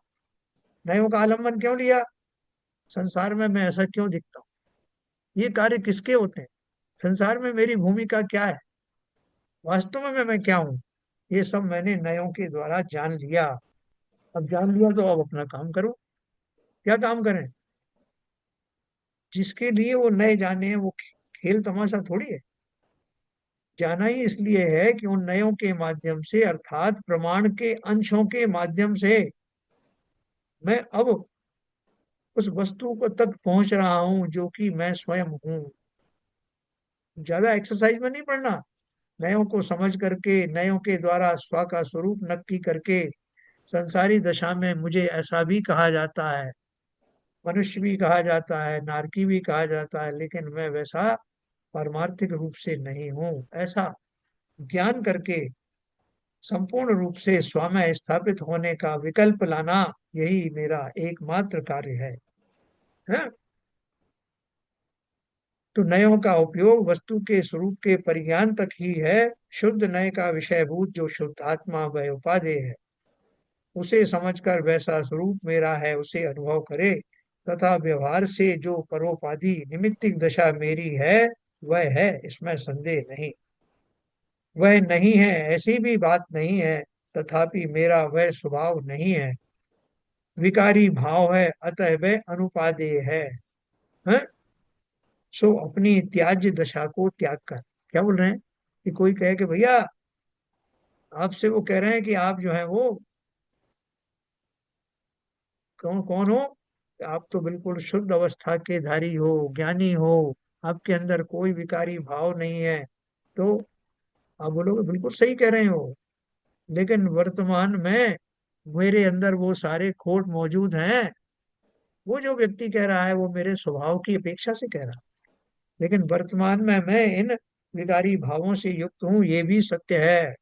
नयों का आलम्बन क्यों लिया? संसार में मैं ऐसा क्यों दिखता हूँ, ये कार्य किसके होते हैं, संसार में मेरी भूमिका क्या है, वास्तव में मैं क्या हूँ, ये सब मैंने नयों के द्वारा जान लिया। अब जान लिया तो अब अपना काम करो। क्या काम करें? जिसके लिए वो नए जाने हैं, वो खेल तमाशा थोड़ी है। जाना ही इसलिए है कि उन नयों के माध्यम से, अर्थात प्रमाण के अंशों के माध्यम से, मैं अब उस वस्तु को तक पहुंच रहा हूं जो कि मैं स्वयं हूं। ज्यादा एक्सरसाइज में नहीं पड़ना। नयों को समझ करके, नयों के द्वारा स्व का स्वरूप नक्की करके, संसारी दशा में मुझे ऐसा भी कहा जाता है, मनुष्य भी कहा जाता है, नारकी भी कहा जाता है, लेकिन मैं वैसा पारमार्थिक रूप से नहीं हूं। ऐसा ज्ञान करके संपूर्ण रूप से स्व में स्थापित होने का विकल्प लाना, यही मेरा एकमात्र कार्य है? तो नयों का उपयोग वस्तु के स्वरूप के परिज्ञान तक ही है। शुद्ध नय का विषयभूत जो शुद्ध आत्मा वह उपादेय है, उसे समझकर वैसा स्वरूप मेरा है उसे अनुभव करे, तथा व्यवहार से जो परोपाधि निमित्तिक दशा मेरी है वह है, इसमें संदेह नहीं। वह नहीं है ऐसी भी बात नहीं है, तथापि मेरा वह स्वभाव नहीं है, विकारी भाव है, अतः वह अनुपादेय है? सो अपनी त्याज्य दशा को त्याग कर। क्या बोल रहे हैं कि कोई कहे कि भैया आपसे वो कह रहे हैं कि आप जो है वो कौन कौन हो, आप तो बिल्कुल शुद्ध अवस्था के धारी हो, ज्ञानी हो, आपके अंदर कोई विकारी भाव नहीं है। तो आप बोलोगे बिल्कुल सही कह रहे हो, लेकिन वर्तमान में मेरे अंदर वो सारे खोट मौजूद हैं। वो जो व्यक्ति कह रहा है वो मेरे स्वभाव की अपेक्षा से कह रहा है, लेकिन वर्तमान में मैं इन विकारी भावों से युक्त हूँ, ये भी सत्य है।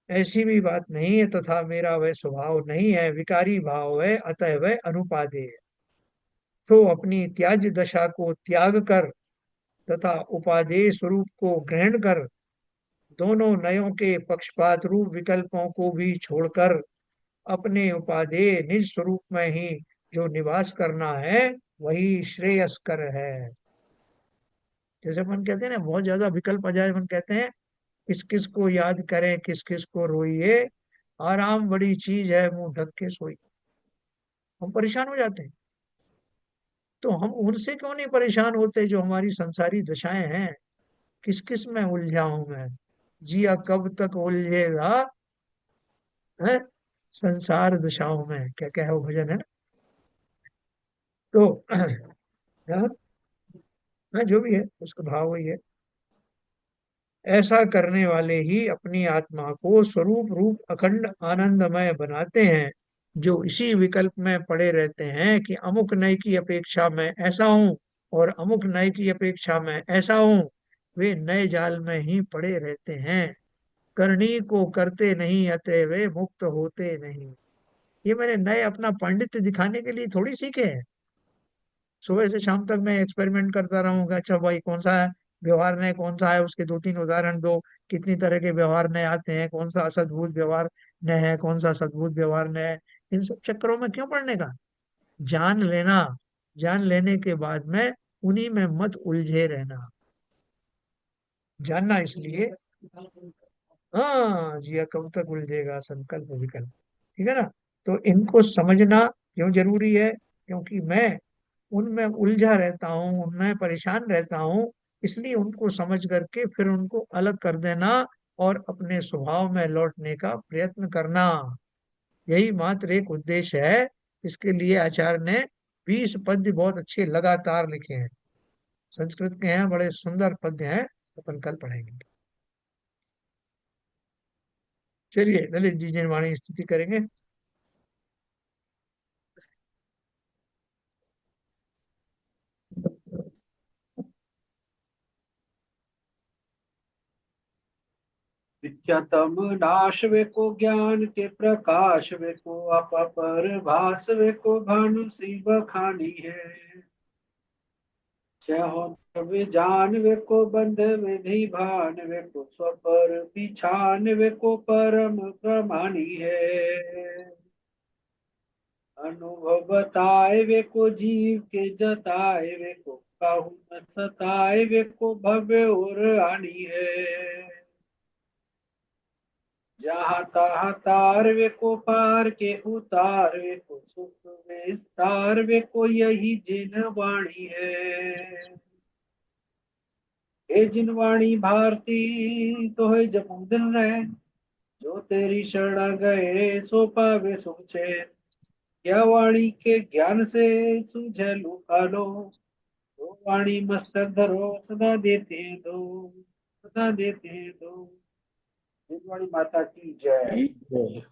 ऐसी भी बात नहीं है, तथा मेरा वह स्वभाव नहीं है, विकारी भाव है, अतः वह अनुपादेय है। तो अपनी त्याज्य दशा को त्याग कर तथा उपादेय स्वरूप को ग्रहण कर, दोनों नयों के पक्षपात रूप विकल्पों को भी छोड़कर अपने उपादेय निज स्वरूप में ही जो निवास करना है, वही श्रेयस्कर है। जैसे अपन कहते हैं ना, बहुत ज्यादा विकल्प आ जाए, अपन कहते हैं किस किस को याद करें, किस किस को रोइए, आराम बड़ी चीज है, मुंह ढक के सोइए। हम परेशान हो जाते हैं। तो हम उनसे क्यों नहीं परेशान होते जो हमारी संसारी दशाएं हैं? किस किस में उलझा हूं मैं, जिया कब तक उलझेगा, है संसार दशाओं में, क्या क्या है वो भजन है ना। तो हाँ, जो भी है उसका भाव वही है। ऐसा करने वाले ही अपनी आत्मा को स्वरूप रूप अखंड आनंदमय बनाते हैं। जो इसी विकल्प में पड़े रहते हैं कि अमुक नय की अपेक्षा में ऐसा हूं और अमुक नय की अपेक्षा में ऐसा हूं, वे नए जाल में ही पड़े रहते हैं। करनी को करते नहीं, अतः वे मुक्त होते नहीं। ये मैंने नए अपना पांडित्य दिखाने के लिए थोड़ी सीखे हैं। सुबह से शाम तक मैं एक्सपेरिमेंट करता रहूंगा, अच्छा भाई कौन सा है व्यवहार नय, कौन सा है, उसके दो तीन उदाहरण दो, कितनी तरह के व्यवहार नय आते हैं, कौन सा असद्भुत व्यवहार नय है, कौन सा सद्भुत व्यवहार नय है। इन सब चक्करों में क्यों पड़ने का, जान लेना। जान लेने के बाद में उन्हीं में मत उलझे रहना। जानना इसलिए, हाँ जिया कब तक उलझेगा संकल्प विकल्प, ठीक है ना। तो इनको समझना क्यों जरूरी है? क्योंकि मैं उनमें उलझा रहता हूँ, उनमें परेशान रहता हूँ। इसलिए उनको समझ करके फिर उनको अलग कर देना और अपने स्वभाव में लौटने का प्रयत्न करना, यही मात्र एक उद्देश्य है। इसके लिए आचार्य ने 20 पद्य बहुत अच्छे लगातार लिखे हैं, संस्कृत के हैं, बड़े सुंदर पद्य हैं, अपन कल पढ़ेंगे। चलिए ललित जी जिनवाणी स्तुति करेंगे। नित्यतम नाश वे को ज्ञान के प्रकाश वे को अपर भास वे को भानु सी बखानी है। छहो वे जान वे को बंध विधि भान वे को स्वपर पिछान वे को परम प्रमानी है। अनुभव बताए वे को जीव के जताए वे को काहू न सताए वे को भव्य और आनी है। जहाँ तहाँ तार वे को पार के उतार वे को सुख विस्तार वे को यही जिन वाणी है। हे जिन वाणी भारती तो है जपू दिन रहे, जो तेरी शरण गए सो पावे सुख चैन। क्या वाणी के ज्ञान से सूझे लुका लो, तो वाणी मस्तक धरो सदा देते हैं दो, सदा देते हैं दो। जिन वाणी माता की जय।